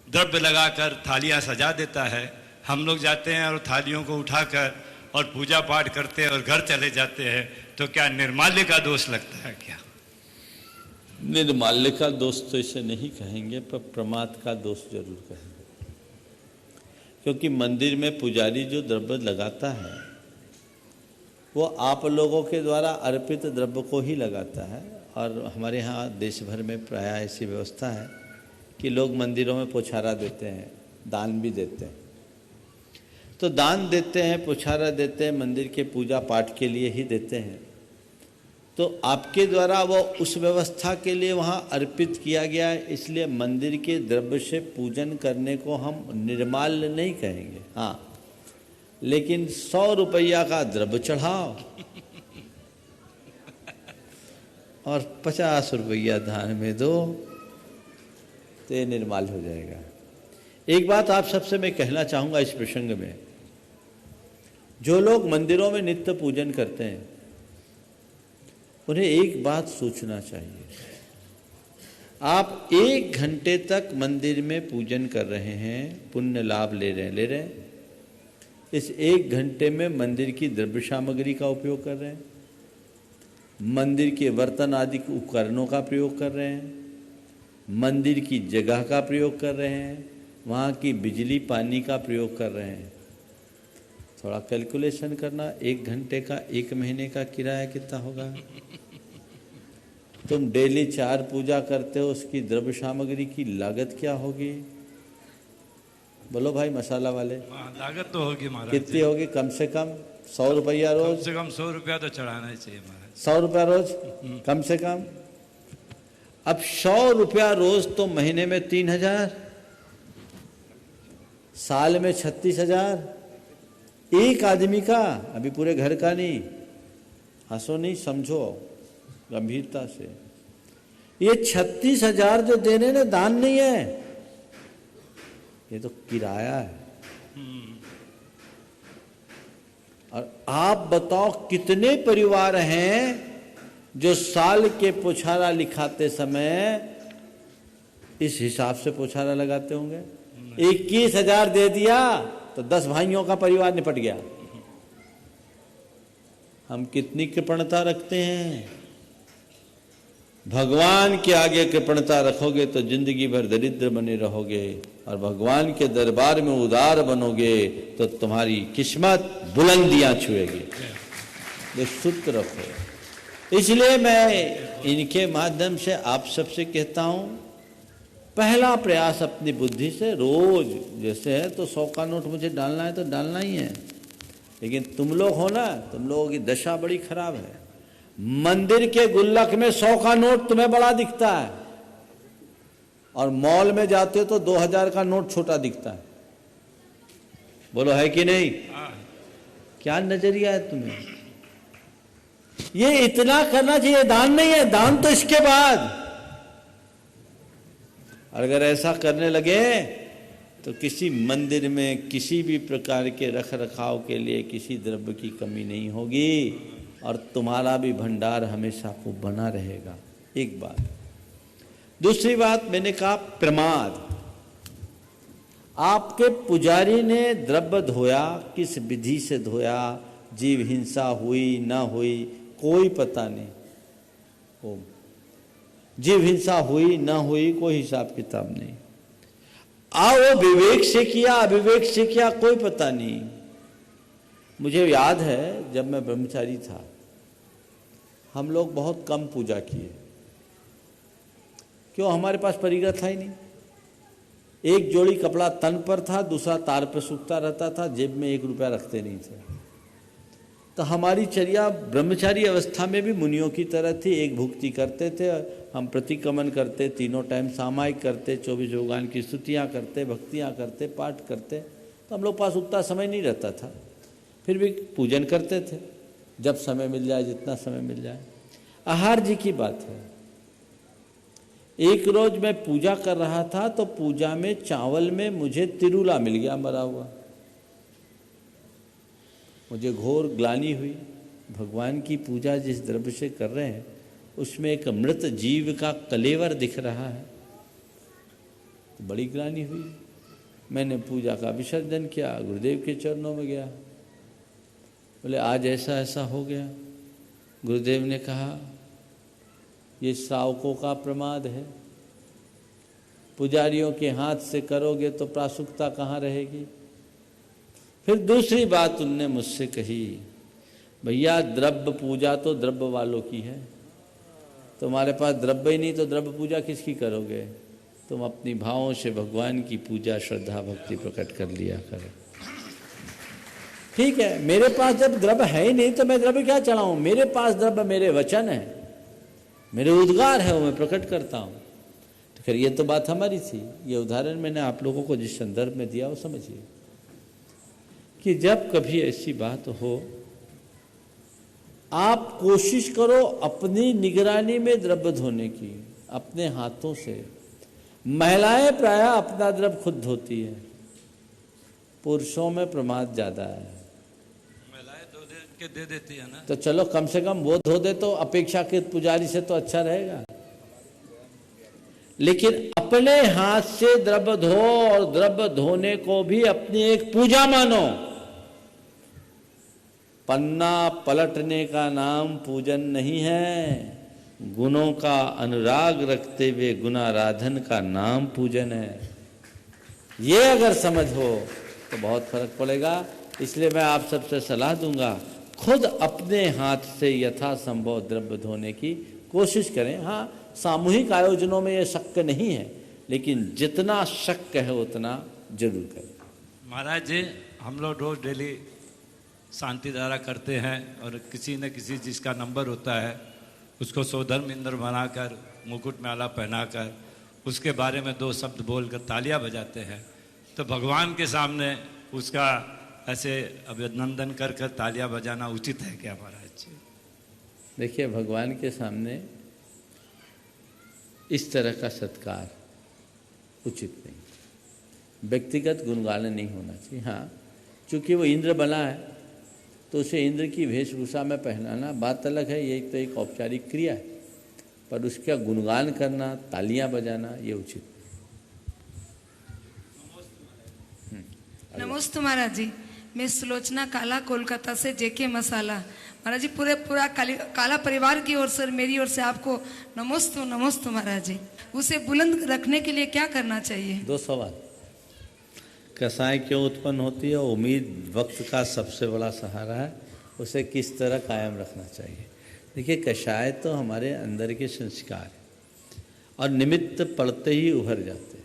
द्रव्य लगाकर थालियां सजा देता है, हम लोग जाते हैं और थालियों को उठाकर और पूजा पाठ करते हैं और घर चले जाते हैं, तो क्या निर्माल्य का दोष लगता है क्या? निर्माल्य का दोष तो इसे नहीं कहेंगे, पर प्रमाद का दोष जरूर कहेंगे। क्योंकि मंदिर में पुजारी जो द्रव्य लगाता है वो आप लोगों के द्वारा अर्पित द्रव्य को ही लगाता है। और हमारे यहाँ देश भर में प्रायः ऐसी व्यवस्था है कि लोग मंदिरों में पुछारा देते हैं, दान भी देते हैं। तो दान देते हैं, पुछारा देते हैं, मंदिर के पूजा पाठ के लिए ही देते हैं। तो आपके द्वारा वो उस व्यवस्था के लिए वहाँ अर्पित किया गया है, इसलिए मंदिर के द्रव्य से पूजन करने को हम निर्माल्य नहीं कहेंगे। हाँ, लेकिन 100 रुपया का द्रव्य चढ़ाओ और 50 रुपया दान में दो तो ये निर्माल्य हो जाएगा। एक बात आप सबसे मैं कहना चाहूँगा इस प्रसंग में, जो लोग मंदिरों में नित्य पूजन करते हैं उन्हें एक बात सोचना चाहिए। आप 1 घंटे तक मंदिर में पूजन कर रहे हैं, पुण्य लाभ ले रहे हैं। इस 1 घंटे में मंदिर की द्रव्य सामग्री का उपयोग कर रहे हैं, मंदिर के बर्तन आदि उपकरणों का प्रयोग कर रहे हैं, मंदिर की जगह का प्रयोग कर रहे हैं, वहाँ की बिजली पानी का प्रयोग कर रहे हैं। थोड़ा कैलकुलेशन करना, 1 घंटे का 1 महीने का किराया कितना होगा? तुम डेली 4 पूजा करते हो, उसकी द्रव्य सामग्री की लागत क्या होगी? बोलो भाई मसाला वाले। लागत तो होगी महाराज। कितनी होगी? कम से कम 100 रुपया रोज। कम से कम 100 रुपया तो चढ़ाना ही चाहिए महाराज। 100 रुपया रोज कम से कम। अब 100 रुपया रोज तो महीने में 3000, साल में 36,000 एक आदमी का, अभी पूरे घर का नहीं। हंसो नहीं, समझो गंभीरता से। ये 36,000 जो देने ना दान नहीं है, ये तो किराया है। और आप बताओ कितने परिवार हैं जो साल के पुछारा लिखाते समय इस हिसाब से पुछारा लगाते होंगे? 21,000 दे दिया तो 10 भाइयों का परिवार निपट गया। हम कितनी कृपणता रखते हैं। भगवान के आगे कृपणता रखोगे तो जिंदगी भर दरिद्र बने रहोगे, और भगवान के दरबार में उदार बनोगे तो तुम्हारी किस्मत बुलंदियां छुएगी। ये सूत्र रखो। इसलिए मैं इनके माध्यम से आप सबसे कहता हूं, पहला प्रयास अपनी बुद्धि से रोज, जैसे है तो 100 का नोट मुझे डालना है तो डालना ही है, लेकिन तुम लोग हो ना, तुम लोगों की दशा बड़ी खराब है। मंदिर के गुल्लक में 100 का नोट तुम्हें बड़ा दिखता है और मॉल में जाते हो तो 2000 का नोट छोटा दिखता है। बोलो है कि नहीं? क्या नजरिया है तुम्हें? ये इतना करना चाहिए, दान नहीं है, दान तो इसके बाद। अगर ऐसा करने लगे तो किसी मंदिर में किसी भी प्रकार के रख रखाव के लिए किसी द्रव्य की कमी नहीं होगी और तुम्हारा भी भंडार हमेशा को बना रहेगा। एक बात। दूसरी बात, मैंने कहा प्रमाद। आपके पुजारी ने द्रव्य धोया, किस विधि से धोया, जीव हिंसा हुई ना हुई कोई पता नहीं, ओम जीव हिंसा हुई ना हुई कोई हिसाब किताब नहीं। वो विवेक से किया अविवेक से किया कोई पता नहीं। मुझे याद है जब मैं ब्रह्मचारी था, हम लोग बहुत कम पूजा किए। क्यों? हमारे पास परिग्रह था ही नहीं। एक जोड़ी कपड़ा तन पर था, दूसरा तार पर सूखता रहता था, जेब में 1 रुपया रखते नहीं थे। तो हमारी चर्या ब्रह्मचारी अवस्था में भी मुनियों की तरह थी। एक भुक्ति करते थे, हम प्रतिक्रमण करते, तीनों टाइम सामायिक करते, 24 भगवान की स्तुतियाँ करते, भक्तियाँ करते, पाठ करते। तो हम लोग पास उतना समय नहीं रहता था, फिर भी पूजन करते थे जब समय मिल जाए, जितना समय मिल जाए। आहार जी की बात है। एक रोज मैं पूजा कर रहा था तो पूजा में चावल में मुझे तिरुला मिल गया मरा हुआ। मुझे घोर ग्लानि हुई। भगवान की पूजा जिस द्रव्य से कर रहे हैं उसमें एक मृत जीव का कलेवर दिख रहा है, तो बड़ी ग्लानि हुई। मैंने पूजा का विसर्जन किया, गुरुदेव के चरणों में गया, बोले आज ऐसा ऐसा हो गया। गुरुदेव ने कहा ये श्रावकों का प्रमाद है, पुजारियों के हाथ से करोगे तो प्रासुकता कहाँ रहेगी। फिर दूसरी बात उनने मुझसे कही, भैया द्रव्य पूजा तो द्रव्य वालों की है, तुम्हारे पास द्रव्य ही नहीं तो द्रव्य पूजा किसकी करोगे। तुम अपनी भावों से भगवान की पूजा श्रद्धा भक्ति प्रकट कर लिया करो। ठीक है, मेरे पास जब द्रव्य है ही नहीं तो मैं द्रव्य क्या चढ़ाऊं। मेरे पास द्रव्य मेरे वचन है, मेरे उद्गार है, वो मैं प्रकट करता हूँ। तो फिर ये तो बात हमारी थी। ये उदाहरण मैंने आप लोगों को जिस संदर्भ में दिया वो समझिए कि जब कभी ऐसी बात हो, आप कोशिश करो अपनी निगरानी में द्रव्य धोने की, अपने हाथों से। महिलाएं प्रायः अपना द्रव्य खुद धोती है, पुरुषों में प्रमाद ज्यादा है। दे देती है ना, तो चलो कम से कम वो धो दे तो अपेक्षाकृत पुजारी से तो अच्छा रहेगा। लेकिन अपने हाथ से द्रव्य धो और द्रव्य धोने को भी अपनी एक पूजा मानो। पन्ना पलटने का नाम पूजन नहीं है, गुणों का अनुराग रखते हुए गुणाराधन का नाम पूजन है। ये अगर समझ हो तो बहुत फर्क पड़ेगा। इसलिए मैं आप सबसे सलाह दूंगा, खुद अपने हाथ से यथासंभव द्रव्य धोने की कोशिश करें। हाँ, सामूहिक आयोजनों में ये शक्य नहीं है, लेकिन जितना शक्य है उतना जरूर करें। महाराज जी, हम लोग रोज डेली शांति धारा करते हैं और किसी न किसी जिसका नंबर होता है उसको स्वधर्म इंद्र बनाकर मुकुट माला पहनाकर उसके बारे में 2 शब्द बोलकर तालियां बजाते हैं। तो भगवान के सामने उसका ऐसे अभिनंदन कर कर तालियां बजाना उचित है क्या महाराज जी? देखिए, भगवान के सामने इस तरह का सत्कार उचित नहीं। व्यक्तिगत गुणगान नहीं होना चाहिए। हाँ, चूंकि वो इंद्र बना है तो उसे इंद्र की वेशभूषा में पहनाना बात अलग है, ये तो एक औपचारिक क्रिया है, पर उसका गुणगान करना, तालियां बजाना ये उचित नहीं। नमस्ते महाराज जी, मैं सुलोचना काला कोलकाता से जेके मसाला। महाराज जी, पूरा काला परिवार की ओर से, मेरी ओर से आपको नमस्ते नमस्ते महाराज जी। उसे बुलंद रखने के लिए क्या करना चाहिए? 2 सवाल। कसाई क्यों उत्पन्न होती है? उम्मीद वक्त का सबसे बड़ा सहारा है, उसे किस तरह कायम रखना चाहिए। देखिए, कषाय तो हमारे अंदर के संस्कार और निमित्त पड़ते ही उभर जाते हैं।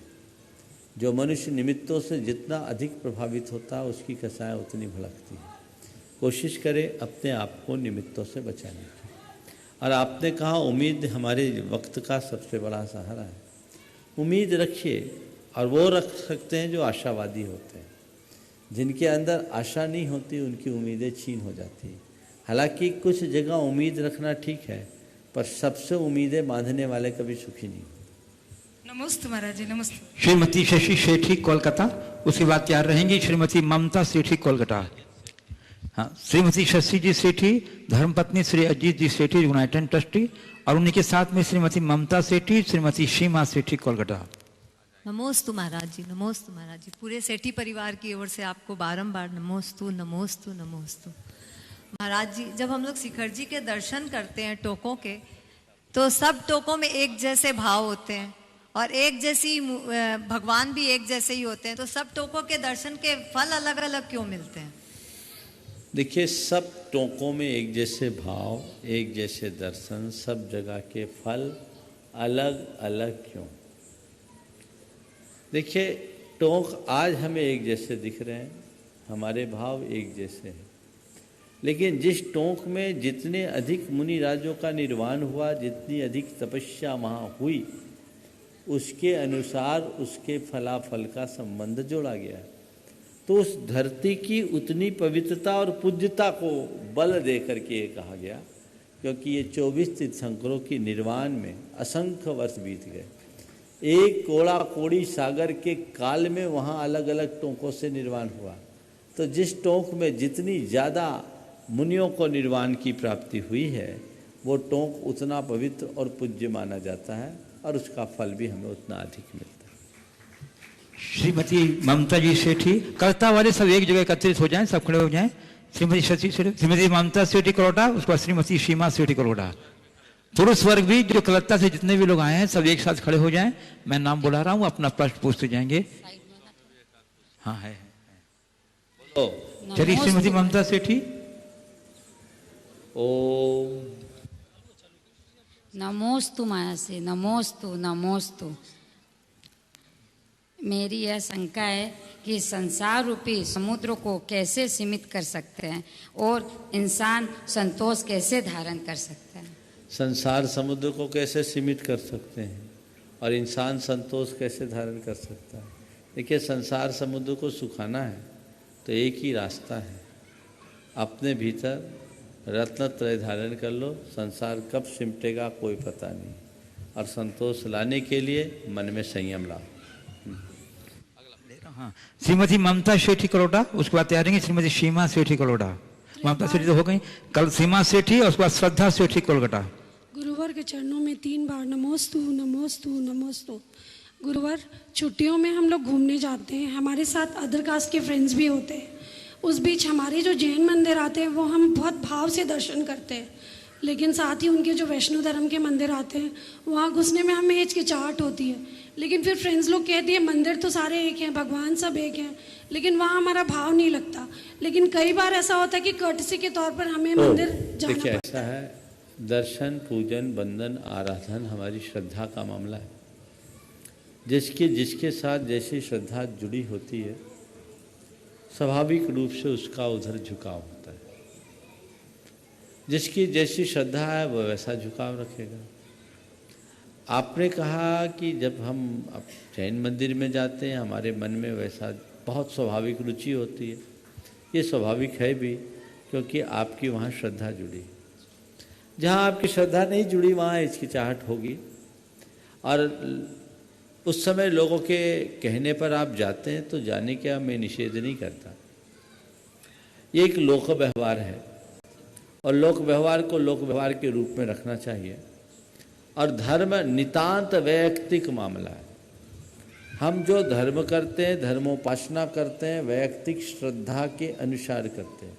जो मनुष्य निमित्तों से जितना अधिक प्रभावित होता है उसकी कसाय उतनी भड़कती है। कोशिश करें अपने आप को निमित्तों से बचाने की। और आपने कहा उम्मीद हमारे वक्त का सबसे बड़ा सहारा है। उम्मीद रखिए, और वो रख सकते हैं जो आशावादी होते हैं। जिनके अंदर आशा नहीं होती उनकी उम्मीदें छीन हो जाती हैं। हालांकि कुछ जगह उम्मीद रखना ठीक है, पर सबसे उम्मीदें बांधने वाले कभी सुखी नहीं। नमस्ते महाराज जी, नमस्ते। श्रीमती शशि सेठी कोलकाता, उसके बाद तैयार रहेंगी श्रीमती ममता सेठी कोलकाता। हाँ, श्रीमती शशि जी सेठी धर्मपत्नी श्री अजीत जी सेठी यूनाइटेड ट्रस्टी, और उन्हीं के साथ में श्रीमती ममता सेठी, श्रीमती सीमा सेठी कोलकाता। नमोस्तु महाराज जी, नमोस्तु महाराज जी। पूरे सेठी परिवार की ओर से आपको बारंबार नमोस्तु नमोस्तु नमोस्तु। महाराज जी, जब हम लोग शिखर जी के दर्शन करते हैं टोकों के, तो सब टोकों में एक जैसे भाव होते हैं और एक जैसी भगवान भी एक जैसे ही होते हैं, तो सब टोकों के दर्शन के फल अलग अलग क्यों मिलते हैं? देखिए, सब टोकों में एक जैसे भाव, एक जैसे दर्शन, सब जगह के फल अलग अलग क्यों? देखिए, टोंक आज हमें एक जैसे दिख रहे हैं, हमारे भाव एक जैसे हैं, लेकिन जिस टोंक में जितने अधिक मुनि राजों का निर्वाण हुआ, जितनी अधिक तपस्या वहाँ हुई, उसके अनुसार उसके फलाफल का संबंध जोड़ा गया। तो उस धरती की उतनी पवित्रता और पूज्यता को बल दे करके ये कहा गया, क्योंकि ये 24 तीर्थंकरों की निर्वाण में असंख्य वर्ष बीत गए। एक कोड़ा कोड़ी सागर के काल में वहाँ अलग अलग टोंकों से निर्वाण हुआ। तो जिस टोंक में जितनी ज़्यादा मुनियों को निर्वाण की प्राप्ति हुई है, वो टोंक उतना पवित्र और पूज्य माना जाता है, और उसका फल भी हमें उतना अधिक मिलता है। श्रीमती ममता जी सेठी, कर्ता वाले सब एक जगह एकत्रित हो जाएं, सब खड़े हो जाएं। श्रीमती शशि सेठी, श्रीमती ममता सेठी करोटा, उसके बाद श्रीमती सीमा सेठी करोटा। पुरुष वर्ग भी जो कलकत्ता से जितने भी लोग आए हैं सब एक साथ खड़े हो जाएं। मैं नाम बुला रहा हूँ, अपना प्रश्न पूछते जाएंगे। हाँ है। चलिए श्रीमती ममता सेठी। ओम नमोस्तु माया से, नमोस्तु नमोस्तु। मेरी यह शंका है कि संसार रूपी समुद्र को कैसे सीमित कर सकते हैं और इंसान संतोष कैसे धारण कर सकता है? संसार समुद्र को कैसे सीमित कर सकते हैं और इंसान संतोष कैसे धारण कर सकता है? देखिए, संसार समुद्र को सुखाना है तो एक ही रास्ता है, अपने भीतर रत्नत्रय धारण कर लो। संसार कब सिमटेगा कोई पता नहीं, और संतोष लाने के लिए मन में संयम लाओ। हाँ, श्रीमती ममता सेठी करोटा, उसके बाद तैयार रहेंगे श्रीमती सीमा सेठी करोटा। ममता सेठी तो हो गई, कल सीमा सेठी और उसके बाद श्रद्धा सेठी कोलकाता। गुरुवर के चरणों में 3 बार नमोस्तु नमोस्तु नमोस्तु। गुरुवर, छुट्टियों में हम लोग घूमने जाते हैं, हमारे साथ अदर कास्ट के फ्रेंड्स भी होते हैं। उस बीच हमारे जो जैन मंदिर आते हैं वो हम बहुत भाव से दर्शन करते हैं, लेकिन साथ ही उनके जो वैष्णो धर्म के मंदिर आते हैं वहाँ घुसने में हमें हिचकिचाहट होती है। लेकिन फिर फ्रेंड्स लोग कहती है मंदिर तो सारे एक हैं, भगवान सब एक हैं, लेकिन वहाँ हमारा भाव नहीं लगता। लेकिन कई बार ऐसा होता है कि कर्टसी के तौर पर हमें मंदिर जाना देखिए, ऐसा है, दर्शन पूजन बंदन आराधन हमारी श्रद्धा का मामला है। जिसके साथ जैसी श्रद्धा जुड़ी होती है, स्वाभाविक रूप से उसका उधर झुकाव होता है। जिसकी जैसी श्रद्धा है वह वैसा झुकाव रखेगा। आपने कहा कि जब हम जैन मंदिर में जाते हैं हमारे मन में वैसा बहुत स्वाभाविक रुचि होती है। ये स्वाभाविक है भी, क्योंकि आपकी वहाँ श्रद्धा जुड़ी। जहाँ आपकी श्रद्धा नहीं जुड़ी वहाँ हिचकिचाहट होगी, और उस समय लोगों के कहने पर आप जाते हैं तो जाने का मैं निषेध नहीं करता। ये एक लोक व्यवहार है, और लोक व्यवहार को लोक व्यवहार के रूप में रखना चाहिए। और धर्म नितांत वैयक्तिक मामला है। हम जो धर्म करते हैं, धर्मोपासना करते हैं, वैयक्तिक श्रद्धा के अनुसार करते हैं।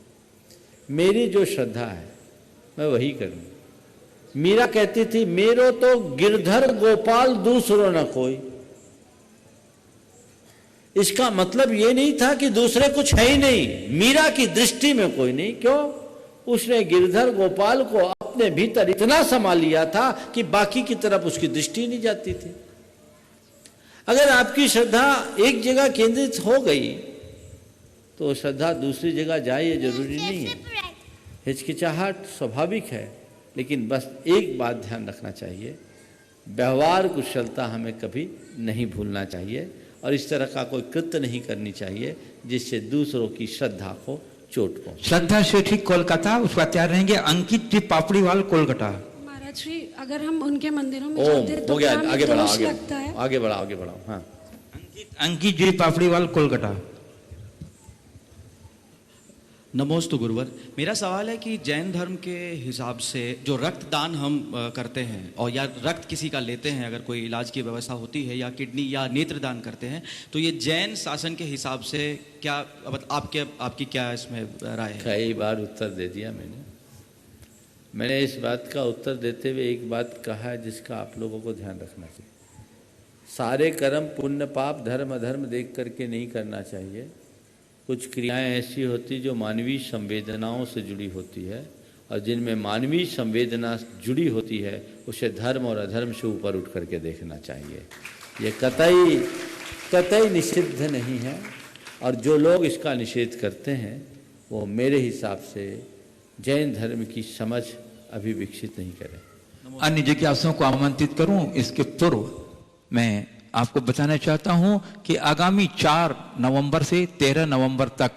मेरी जो श्रद्धा है मैं वही करूँ। मीरा कहती थी, मेरो तो गिरधर गोपाल दूसरो न कोई। इसका मतलब ये नहीं था कि दूसरे कुछ है ही नहीं, मीरा की दृष्टि में कोई नहीं। क्यों? उसने गिरधर गोपाल को अपने भीतर इतना समा लिया था कि बाकी की तरफ उसकी दृष्टि नहीं जाती थी। अगर आपकी श्रद्धा एक जगह केंद्रित हो गई तो श्रद्धा दूसरी जगह जाए ये जरूरी नहीं है। हिचकिचाहट स्वाभाविक है, लेकिन बस एक बात ध्यान रखना चाहिए, व्यवहार कुशलता हमें कभी नहीं भूलना चाहिए और इस तरह का कोई कृत्य नहीं करनी चाहिए जिससे दूसरों की श्रद्धा को चोट पहुंचे। श्रद्धा सेठी कोलकाता, उसका तैयार रहेंगे अंकित जी पापड़ीवाल कोलकाता। महाराज श्री, अगर हम उनके मंदिरों में ओम जाते हैं तो हो गया, क्या हमें आगे बढ़ाओ, दोष लगता है? आगे बढ़ाओ। हाँ, अंकित जी पापड़ीवाल कोलकाता। नमोस्तु गुरुवर, मेरा सवाल है कि जैन धर्म के हिसाब से जो रक्तदान हम करते हैं और या रक्त किसी का लेते हैं, अगर कोई इलाज की व्यवस्था होती है या किडनी या नेत्रदान करते हैं, तो ये जैन शासन के हिसाब से क्या आपकी क्या इसमें राय है? कई बार उत्तर दे दिया मैंने इस बात का उत्तर देते हुए एक बात कहा है जिसका आप लोगों को ध्यान रखना चाहिए। सारे कर्म पुण्य पाप धर्म अधर्म देख करके नहीं करना चाहिए। कुछ क्रियाएं ऐसी होती जो मानवीय संवेदनाओं से जुड़ी होती है और जिनमें मानवीय संवेदना जुड़ी होती है उसे धर्म और अधर्म से ऊपर उठ करके देखना चाहिए। ये कतई निषिद्ध नहीं है और जो लोग इसका निषेध करते हैं वो मेरे हिसाब से जैन धर्म की समझ अभी विकसित नहीं करें। अन्य जिज्ञासुओं को आमंत्रित करूं इसके पूर्व मैं आपको बताना चाहता हूं कि आगामी 4 नवंबर से 13 नवंबर तक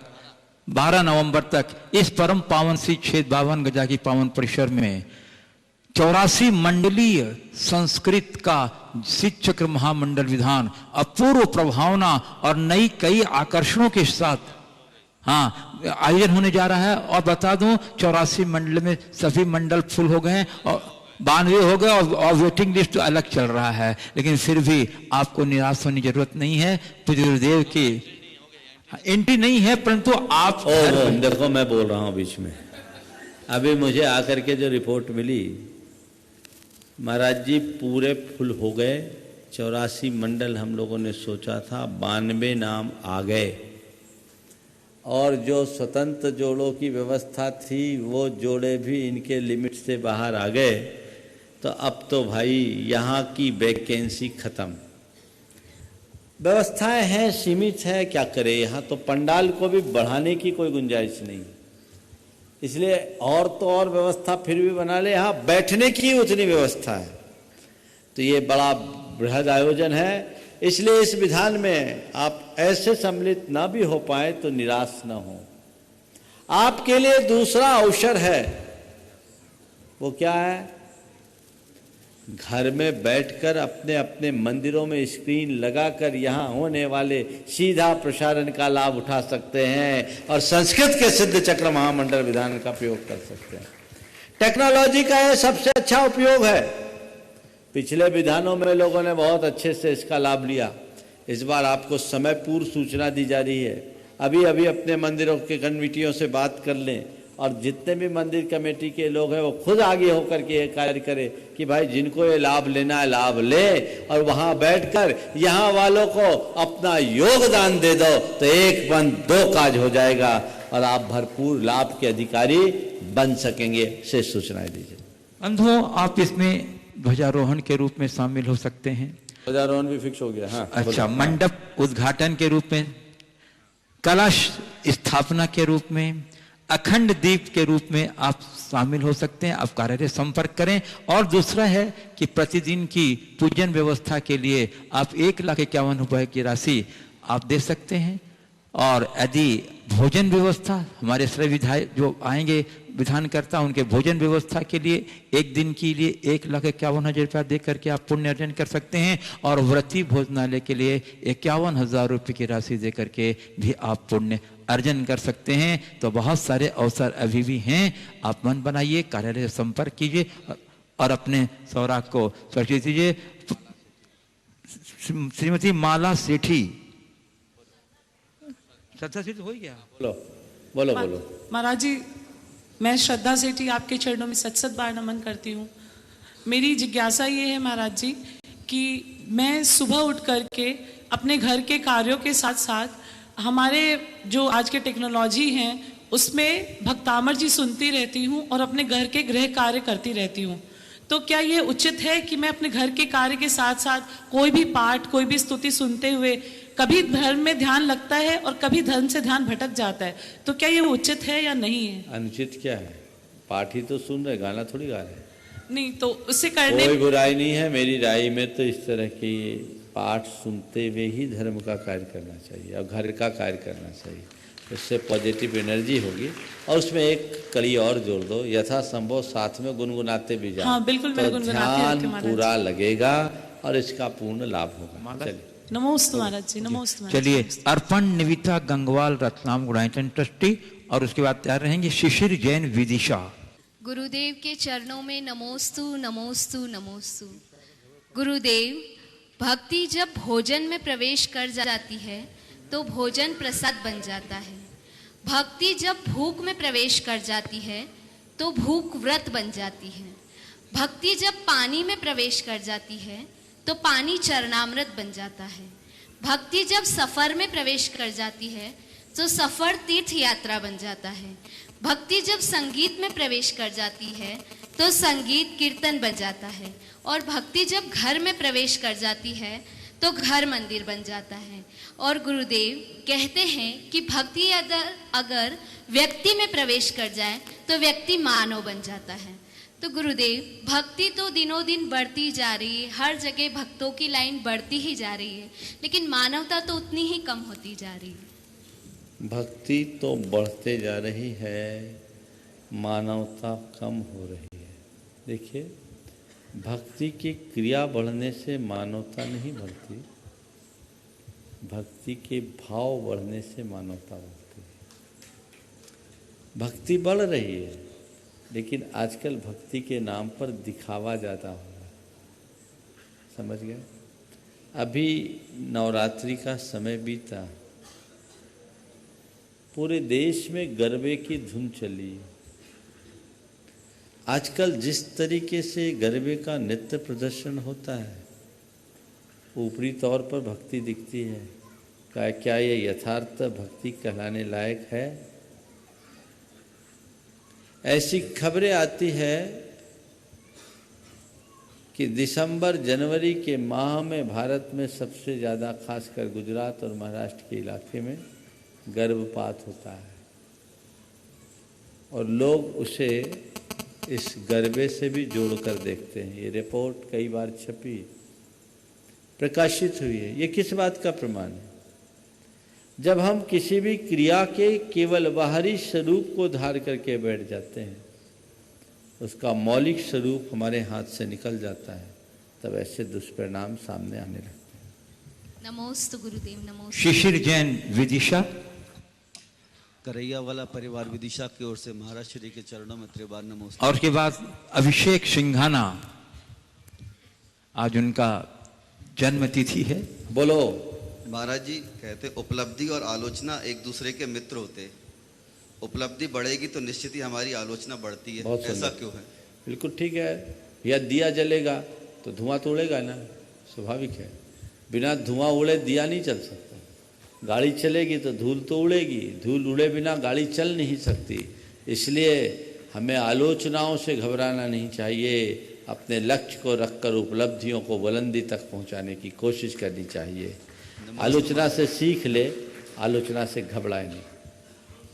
12 नवंबर तक इस परम पावन श्री क्षेत्र 52 गजा की पावन परिसर में 84 मंडलीय संस्कृत का शीत चक्र महामंडल विधान अपूर्व प्रभावना और नई कई आकर्षणों के साथ आयोजन होने जा रहा है। और बता दूं 84 मंडल में सभी मंडल फुल हो गए हैं और 92 हो गए और वेटिंग लिस्ट अलग चल रहा है, लेकिन फिर भी आपको निराश होने की जरूरत नहीं है। पूज्य गुरुदेव की एंट्री नहीं है, परंतु आप देखो मैं बोल रहा हूं बीच में, अभी मुझे आकर के जो रिपोर्ट मिली, महाराज जी पूरे फुल हो गए। 84 मंडल हम लोगों ने सोचा था, 92 नाम आ गए और जो स्वतंत्र जोड़ों की व्यवस्था थी वो जोड़े भी इनके लिमिट से बाहर आ गए। तो अब तो भाई यहाँ की वैकेंसी खत्म। व्यवस्थाएं हैं, सीमित है, क्या करे। यहाँ तो पंडाल को भी बढ़ाने की कोई गुंजाइश नहीं, इसलिए और तो और व्यवस्था फिर भी बना ले, यहाँ बैठने की उतनी व्यवस्था है। तो ये बड़ा बृहद आयोजन है, इसलिए इस विधान में आप ऐसे सम्मिलित ना भी हो पाए तो निराश ना हो। आपके लिए दूसरा अवसर है, वो क्या है? घर में बैठकर अपने अपने मंदिरों में स्क्रीन लगाकर यहाँ होने वाले सीधा प्रसारण का लाभ उठा सकते हैं और संस्कृत के सिद्ध चक्र महामंडल विधान का प्रयोग कर सकते हैं। टेक्नोलॉजी का यह सबसे अच्छा उपयोग है। पिछले विधानों में लोगों ने बहुत अच्छे से इसका लाभ लिया। इस बार आपको समय पूर्व सूचना दी जा रही है। अभी अभी अपने मंदिरों के कमेटियों से बात कर लें और जितने भी मंदिर कमेटी के लोग हैं वो खुद आगे होकर के ये कार्य करें कि भाई जिनको ये लाभ लेना है लाभ ले और वहाँ बैठकर यहाँ वालों को अपना योगदान दे दो, तो एक बन दो काज हो जाएगा और आप भरपूर लाभ के अधिकारी बन सकेंगे। से सूचनाएं दीजिए। अंधों, आप इसमें ध्वजारोहण के रूप में शामिल हो सकते हैं। ध्वजारोहण भी फिक्स हो गया। हाँ, अच्छा, मंडप उद्घाटन के रूप में, कलश स्थापना के रूप में, अखंड दीप के रूप में आप शामिल हो सकते हैं। आप कार्यालय संपर्क करें। और दूसरा है कि प्रतिदिन की पूजन व्यवस्था के लिए आप 1,51,000 रुपए की राशि आप दे सकते हैं। और यदि भोजन व्यवस्था, हमारे सभी विधायक जो आएंगे विधानकर्ता, उनके भोजन व्यवस्था के लिए एक दिन के लिए 1,51,000 रुपया दे करके आप पुण्य अर्जन कर सकते हैं। और व्रती भोजनालय के लिए 51,000 रुपये की राशि दे करके भी आप पुण्य अर्जन कर सकते हैं। तो बहुत सारे अवसर अभी भी हैं। आप मन बनाइए, कार्यालय से संपर्क कीजिए और अपने सौराग को सुरक्षित कीजिए। श्रीमती माला सेठी, श्रद्धा सेठी हो गया। बोलो। महाराज जी, मैं श्रद्धा सेठी आपके चरणों में सत बार नमन करती हूँ। मेरी जिज्ञासा ये है महाराज जी कि मैं सुबह उठ करके अपने घर के कार्यों के साथ साथ हमारे जो आज के टेक्नोलॉजी हैं उसमें भक्तामर जी सुनती रहती हूँ और अपने घर के गृह कार्य करती रहती हूँ। तो क्या ये उचित है कि मैं अपने घर के कार्य के साथ साथ कोई भी पाठ, कोई भी स्तुति सुनते हुए कभी धर्म में ध्यान लगता है और कभी धर्म से ध्यान भटक जाता है, तो क्या ये उचित है या नहीं है? अनुचित क्या है? पाठ ही तो सुन रहे, गाना थोड़ी गा रहे। नहीं तो उससे करने कोई बुराई नहीं है। मेरी राय में तो इस तरह की पाठ सुनते हुए ही धर्म का कार्य करना चाहिए और घर का कार्य करना चाहिए। इससे पॉजिटिव एनर्जी होगी। और उसमें एक कड़ी और जोड़ दो, यथासंभव साथ में गुनगुनाते भी जाओ। हाँ, बिल्कुल मैं तो गुनगुनाती रहती हूँ ध्यान पूरा लगेगा और इसका पूर्ण लाभ होगा। चलिए, नमोस्तु महाराज जी, नमोस्तु महाराज। चलिए, अर्पण निविता गंगवाल रत्नाम गुणायतन ट्रस्टी, और उसके बाद तैयार रहेंगे शिशिर जैन विदिशा। गुरुदेव के चरणों में नमोस्तु नमोस्तु नमोस्तु। गुरुदेव, भक्ति जब भोजन में प्रवेश कर जाती है तो भोजन प्रसाद बन जाता है। भक्ति जब भूख में प्रवेश कर जाती है तो भूख व्रत बन जाती है। भक्ति जब पानी में प्रवेश कर जाती है तो पानी चरणामृत बन जाता है। भक्ति जब सफर में प्रवेश कर जाती है तो सफर तीर्थ यात्रा बन जाता है। भक्ति जब संगीत में प्रवेश कर जाती है तो संगीत कीर्तन बन जाता है। और भक्ति जब घर में प्रवेश कर जाती है तो घर मंदिर बन जाता है। और गुरुदेव कहते हैं कि भक्ति अगर व्यक्ति में प्रवेश कर जाए तो व्यक्ति मानव बन जाता है। तो गुरुदेव, भक्ति तो दिनों दिन बढ़ती जा रही है, हर जगह भक्तों की लाइन बढ़ती ही जा रही है, लेकिन मानवता तो उतनी ही कम होती जा रही है। भक्ति तो बढ़ते जा रही है, मानवता कम हो रही है। देखिए, भक्ति की क्रिया बढ़ने से मानवता नहीं बढ़ती, भक्ति के भाव बढ़ने से मानवता बढ़ती है। भक्ति बढ़ रही है, लेकिन आजकल भक्ति के नाम पर दिखावा ज़्यादा हो रहा है। समझ गए? अभी नवरात्रि का समय बीता, पूरे देश में गरबे की धुन चली। आजकल जिस तरीके से गरबे का नृत्य प्रदर्शन होता है, ऊपरी तौर पर भक्ति दिखती है, क्या ये यथार्थ भक्ति कहलाने लायक है? ऐसी खबरें आती है कि दिसंबर जनवरी के माह में भारत में सबसे ज़्यादा, खासकर गुजरात और महाराष्ट्र के इलाके में गर्भपात होता है, और लोग उसे इस गरबे से भी जोड़कर देखते हैं। ये रिपोर्ट कई बार छपी, प्रकाशित हुई है। ये किस बात का प्रमाण है? जब हम किसी भी क्रिया के केवल बाहरी स्वरूप को धार करके बैठ जाते हैं, उसका मौलिक स्वरूप हमारे हाथ से निकल जाता है, तब ऐसे दुष्परिणाम सामने आने लगते हैं। नमोस्तु गुरुदेव, नमोस्तु। शिशिर जैन विदिशा। करैया वाला परिवार विदिशा की ओर से महाराज श्री के चरणों में त्रिबार नमोस्तु। और उसके बाद अभिषेक सिंघाना, आज उनका जन्म तिथि है। बोलो। महाराज जी कहते उपलब्धि और आलोचना एक दूसरे के मित्र होते। उपलब्धि बढ़ेगी तो निश्चित ही हमारी आलोचना बढ़ती है, ऐसा क्यों है? बिल्कुल ठीक है। या दिया जलेगा तो धुआं तो उड़ेगा ना, स्वाभाविक है। बिना धुआं उड़े दिया नहीं चल सकता। गाड़ी चलेगी तो धूल तो उड़ेगी, धूल उड़े बिना गाड़ी चल नहीं सकती। इसलिए हमें आलोचनाओं से घबराना नहीं चाहिए, अपने लक्ष्य को रखकर उपलब्धियों को बुलंदी तक पहुंचाने की कोशिश करनी चाहिए। आलोचना से सीख ले, आलोचना से घबराए नहीं।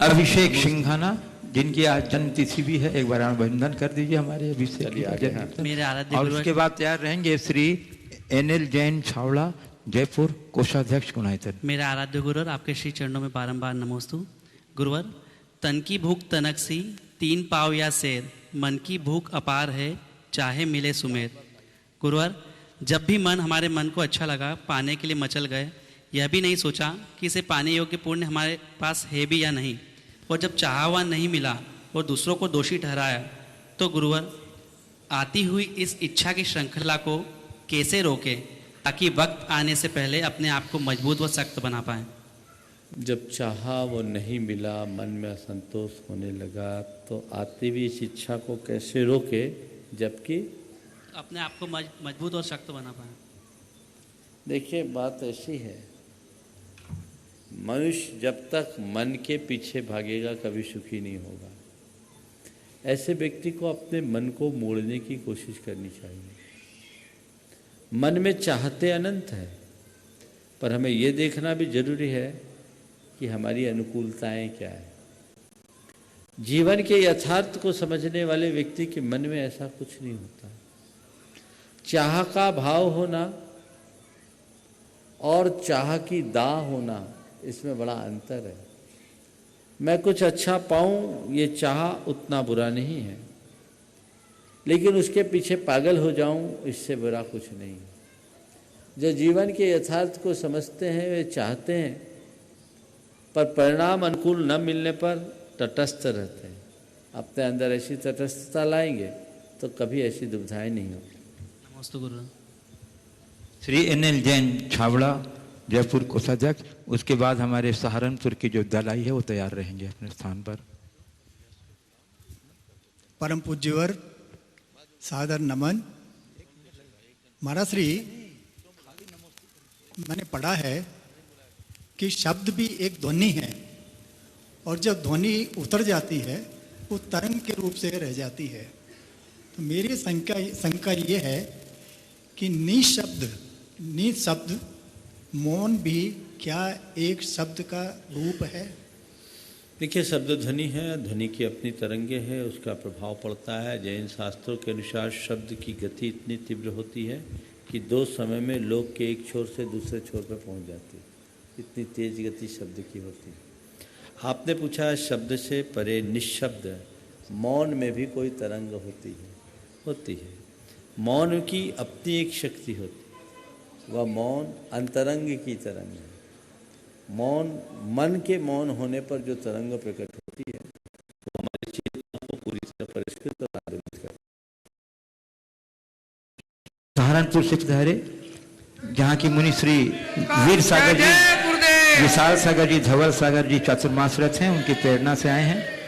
अभिषेक सिंघाना, जिनकी आज जन्म तिथि भी है, एक बार अभिनंदन कर दीजिए हमारे अभिषेक। मेरे आराध्य और उसके बाद तैयार रहेंगे श्री एनएल जैन छावड़ा, जयपुर, कोषाध्यक्ष गुणायतन। मेरे आराध्य गुरुवर, आपके श्री चरणों में बारंबार नमोस्तु। गुरुवर, तन की भूख तनक सी, 3 पाव या शेर, मन की भूख अपार है, चाहे मिले सुमेर। गुरुवर, जब भी हमारे मन को अच्छा लगा, पाने के लिए मचल गए, यह भी नहीं सोचा कि इसे पाने योग्य पुण्य हमारे पास है भी या नहीं, और जब चाहा हुआ नहीं मिला और दूसरों को दोषी ठहराया, तो गुरुवर, आती हुई इस इच्छा की श्रृंखला को कैसे रोके ताकि वक्त आने से पहले अपने आप को मजबूत व सख्त बना पाए? जब चाहा वो नहीं मिला, मन में असंतोष होने लगा, तो आती हुई इस इच्छा को कैसे रोके जबकि अपने आप को मजबूत और सख्त बना पाए? देखिए, बात ऐसी है, मनुष्य जब तक मन के पीछे भागेगा कभी सुखी नहीं होगा। ऐसे व्यक्ति को अपने मन को मोड़ने की कोशिश करनी चाहिए। मन में चाहते अनंत है, पर हमें ये देखना भी जरूरी है कि हमारी अनुकूलताएं क्या है। जीवन के यथार्थ को समझने वाले व्यक्ति के मन में ऐसा कुछ नहीं होता। चाह का भाव होना और चाह की दाह होना, इसमें बड़ा अंतर है। मैं कुछ अच्छा पाऊं, ये चाह उतना बुरा नहीं है, लेकिन उसके पीछे पागल हो जाऊं, इससे बुरा कुछ नहीं। जो जीवन के यथार्थ को समझते हैं वे चाहते हैं, पर परिणाम अनुकूल न मिलने पर तटस्थ रहते हैं। अपने अंदर ऐसी तटस्थता लाएंगे तो कभी ऐसी दुविधाएं नहीं होगी। नमस्ते गुरु। श्री NL जैन छावड़ा, जयपुर कोषाध्यक्ष। उसके बाद हमारे सहारनपुर की जो दलाई है वो तैयार रहेंगे अपने स्थान पर। परम पूज्यवर सादर नमन। महाराज श्री, मैंने पढ़ा है कि शब्द भी एक ध्वनि है, और जब ध्वनि उतर जाती है वो तरंग के रूप से रह जाती है। तो मेरी शंका ये है कि निशब्द मौन भी क्या एक शब्द का रूप है? देखिए, शब्द ध्वनि है, ध्वनि की अपनी तरंगे है, उसका प्रभाव पड़ता है। जैन शास्त्रों के अनुसार शब्द की गति इतनी तीव्र होती है कि 2 समय में लोक के एक छोर से दूसरे छोर पर पहुंच जाती है। इतनी तेज गति शब्द की होती है। आपने पूछा शब्द से परे निशब्द मौन में भी कोई तरंग होती है। मौन की अपनी एक शक्ति होती है, वह मौन अंतरंग की तरंग है। मौन, मन के मौन होने पर जो तरंग प्रकट होती है वो हमारी चेतना को पूरी तरह परिष्कृत और आलोकित करती है। सहारनपुर सिख धारे, जहाँ की मुनि श्री वीर सागर जी, विशाल सागर जी, धवल सागर जी चातुर्मास हैं, उनकी प्रेरणा से आए हैं।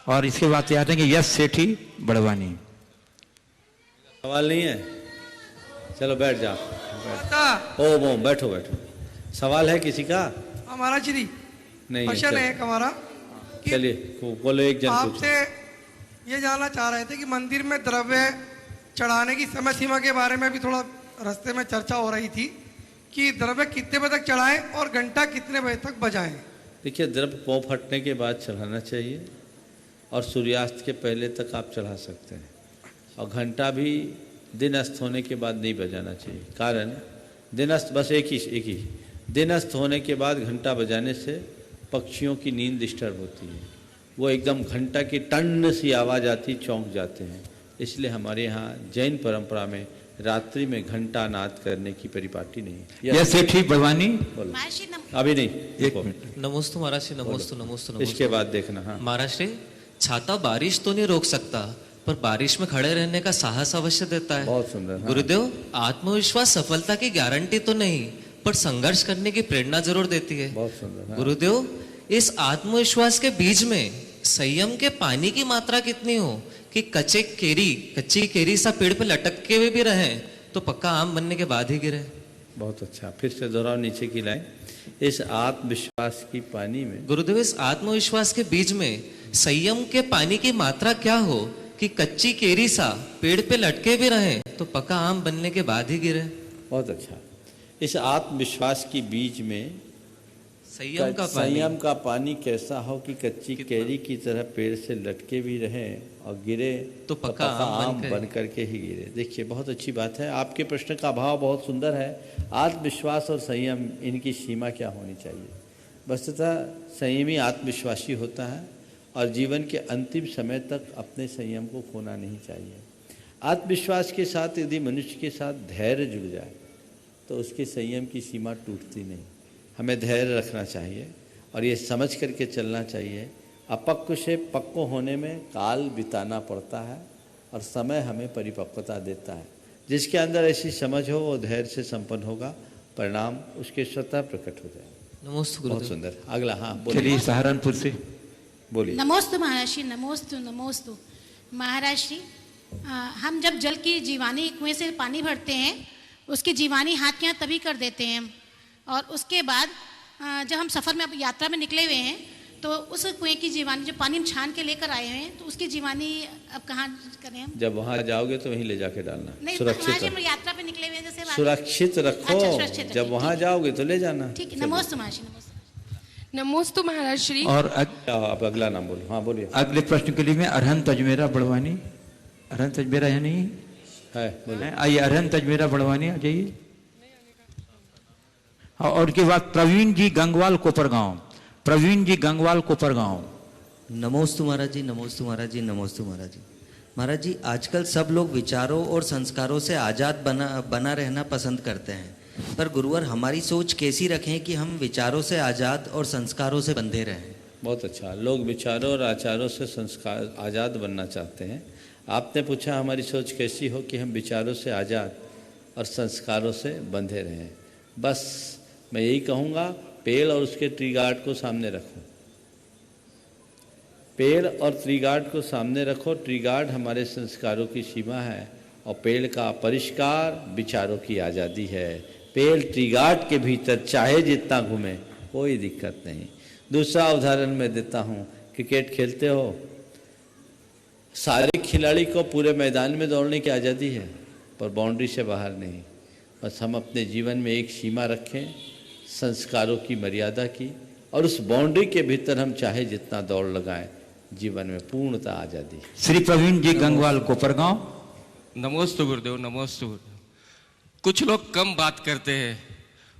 और इसके बाद तैयार रहेंगे यश सेठी बड़वानी। सवाल नहीं है? चलो बैठ जाओ। ओम बैठो बैठो। सवाल है किसी का? हमारा श्री नहीं, क्वेश्चन है एक हमारा। चलिए बोलो। एक जन आपसे ये जानना चाह रहे थे कि मंदिर में द्रव्य चढ़ाने की समय सीमा के बारे में भी थोड़ा रास्ते में चर्चा हो रही थी कि द्रव्य कितने बजे तक चढ़ाएं और घंटा कितने बजे तक बजाएं। देखिए, द्रव्य पौ फटने के बाद चढ़ाना चाहिए और सूर्यास्त के पहले तक आप चढ़ा सकते हैं, और घंटा भी दिन अस्त होने के बाद नहीं बजाना चाहिए। कारण दिन अस्त, बस एक ही दिन अस्त होने के बाद घंटा बजाने से पक्षियों की नींद डिस्टर्ब होती है। वो एकदम घंटा की टन सी आवाज़ आती, चौंक जाते हैं। इसलिए हमारे यहाँ जैन परंपरा में रात्रि में घंटा नाद करने की परिपाटी नहीं। यह सेठी बड़वानी अभी नहीं, एक मिनट। नमोस्तु महाराज श्री, नमोस्तु नमोस्तु। इसके बाद देखना। हाँ महाराज श्री, छाता बारिश तो नहीं रोक सकता, पर बारिश में खड़े रहने का साहस अवश्य देता है। बहुत सुंदर। हाँ। गुरुदेव, आत्मविश्वास सफलता की गारंटी तो नहीं, पर संघर्ष करने की प्रेरणा जरूर देती है। बहुत सुंदर। हाँ। गुरुदेव, इस आत्मविश्वास के बीच में संयम के पानी की मात्रा कितनी हो कि कच्ची केरी सा पेड़ पे लटक के भी रहे तो पक्का आम बनने के बाद ही गिरे। बहुत अच्छा, फिर से दोहराओ नीचे की लाइन। इस आत्मविश्वास की पानी में, गुरुदेव, इस आत्मविश्वास के बीच में संयम के पानी की मात्रा क्या हो कि कच्ची केरी सा पेड़ पे लटके भी रहे तो पक्का आम बनने के बाद ही गिरे। बहुत अच्छा। इस आत्मविश्वास की बीज में संयम का पानी कैसा हो कि कच्ची केरी की तरह पेड़ से लटके भी रहे और गिरे तो पक्का आम बन करके ही गिरे। देखिए, बहुत अच्छी बात है। आपके प्रश्न का भाव बहुत सुंदर है। आत्मविश्वास और संयम, इनकी सीमा क्या होनी चाहिए? वस्तुतः संयमी आत्मविश्वासी होता है और जीवन के अंतिम समय तक अपने संयम को खोना नहीं चाहिए। आत्मविश्वास के साथ यदि मनुष्य के साथ धैर्य जुड़ जाए तो उसके संयम की सीमा टूटती नहीं। हमें धैर्य रखना चाहिए और ये समझ करके चलना चाहिए, अपक्व से पक्व होने में काल बिताना पड़ता है और समय हमें परिपक्वता देता है। जिसके अंदर ऐसी समझ हो वो धैर्य से संपन्न होगा, परिणाम उसके स्वतः प्रकट हो जाए। नमस्ते। बहुत सुंदर। अगला। हाँ चलिए, सहारनपुर से बोलिए। नमोस्तु महाराज, नमोस्तु नमोस्तु। महाराज श्री, हम जब जल की जीवानी कुएं से पानी भरते हैं, उसकी जीवानी हाथ के यहाँ तभी कर देते हैं, और उसके बाद जब हम सफ़र में यात्रा में निकले हुए हैं तो उस कुएं की जीवानी जो पानी हम छान के लेकर आए हैं तो उसकी जीवानी अब कहाँ करें हम? जब वहाँ जाओगे तो वहीं ले जाके डालना, नहीं, सुरक्षित। हम यात्रा पे निकले हुए हैं, जैसे सुरक्षित रखो। अच्छा, सुरक्षित रखिए, जब वहां जाओगे तो ले जाना। ठीक है। नमोस्तु महाराज श्री, नमोस्तु। नमोस्तु महाराज श्री। और आप अगला नाम बोलो। हाँ बोलिए। अगले प्रश्न के लिए मैं अरहंत अजमेरा बड़वानी, अरहंत अजमेरा है नहीं है, बोलिए। आइए अरहंत अजमेरा बड़वानी आ जाइए। और उसके बाद प्रवीण जी गंगवाल कोपरगांव, प्रवीण जी गंगवाल कोपरगांव। नमोस्तु महाराज जी, नमोस्तु महाराज जी, नमोस्तु महाराज जी। महाराज जी, आजकल सब लोग विचारों और संस्कारों से आज़ाद बना रहना पसंद करते हैं, पर गुरुवर हमारी सोच कैसी रखें कि हम विचारों से आज़ाद और संस्कारों से बंधे रहें? बहुत अच्छा। लोग विचारों और आचारों से संस्कार आज़ाद बनना चाहते हैं। आपने पूछा हमारी सोच कैसी हो कि हम विचारों से आज़ाद और संस्कारों से बंधे रहें। बस मैं यही कहूँगा, पेड़ और उसके ट्री गार्ड को सामने रखो। पेड़ और ट्री गार्ड को सामने रखो। ट्री गार्ड हमारे संस्कारों की सीमा है और पेड़ का परिष्कार विचारों की आज़ादी है। पेड़ ट्री गार्ड के भीतर चाहे जितना घूमे, कोई दिक्कत नहीं। दूसरा उदाहरण मैं देता हूँ। क्रिकेट खेलते हो, सारे खिलाड़ी को पूरे मैदान में दौड़ने की आज़ादी है, पर बाउंड्री से बाहर नहीं। बस हम अपने जीवन में एक सीमा रखें, संस्कारों की मर्यादा की, और उस बाउंड्री के भीतर हम चाहे जितना दौड़ लगाएं, जीवन में पूर्णता आज़ादी। श्री प्रवीण जी गंगवाल कोपरगांव। नमोस्तु गुरुदेव, नमोस्तु गुरुदेव। कुछ लोग कम बात करते हैं,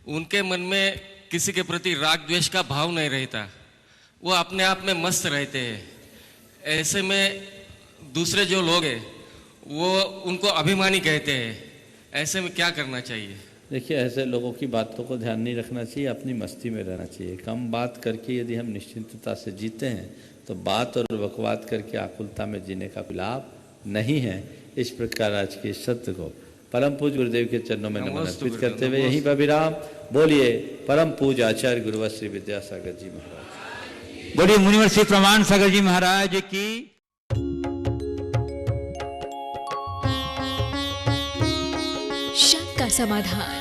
उनके मन में किसी के प्रति राग द्वेष का भाव नहीं रहता, वो अपने आप में मस्त रहते हैं। ऐसे में दूसरे जो लोग हैं वो उनको अभिमानी कहते हैं। ऐसे में क्या करना चाहिए? देखिए, ऐसे लोगों की बातों को ध्यान नहीं रखना चाहिए, अपनी मस्ती में रहना चाहिए। कम बात करके यदि हम निश्चिंतता से जीते हैं तो बात और बकवाद करके आकुलता में जीने का लाभ नहीं है। इस प्रकार आज के सत्य को परम पूज्य गुरुदेव के चरणों में नमन अर्पित करते हुए यहीं पर विराम। बोलिए परम पूज्य आचार्य गुरुवर श्री विद्यासागर जी महाराज। बोलिए मुनिवर श्री प्रमाण सागर जी महाराज की। शंका समाधान।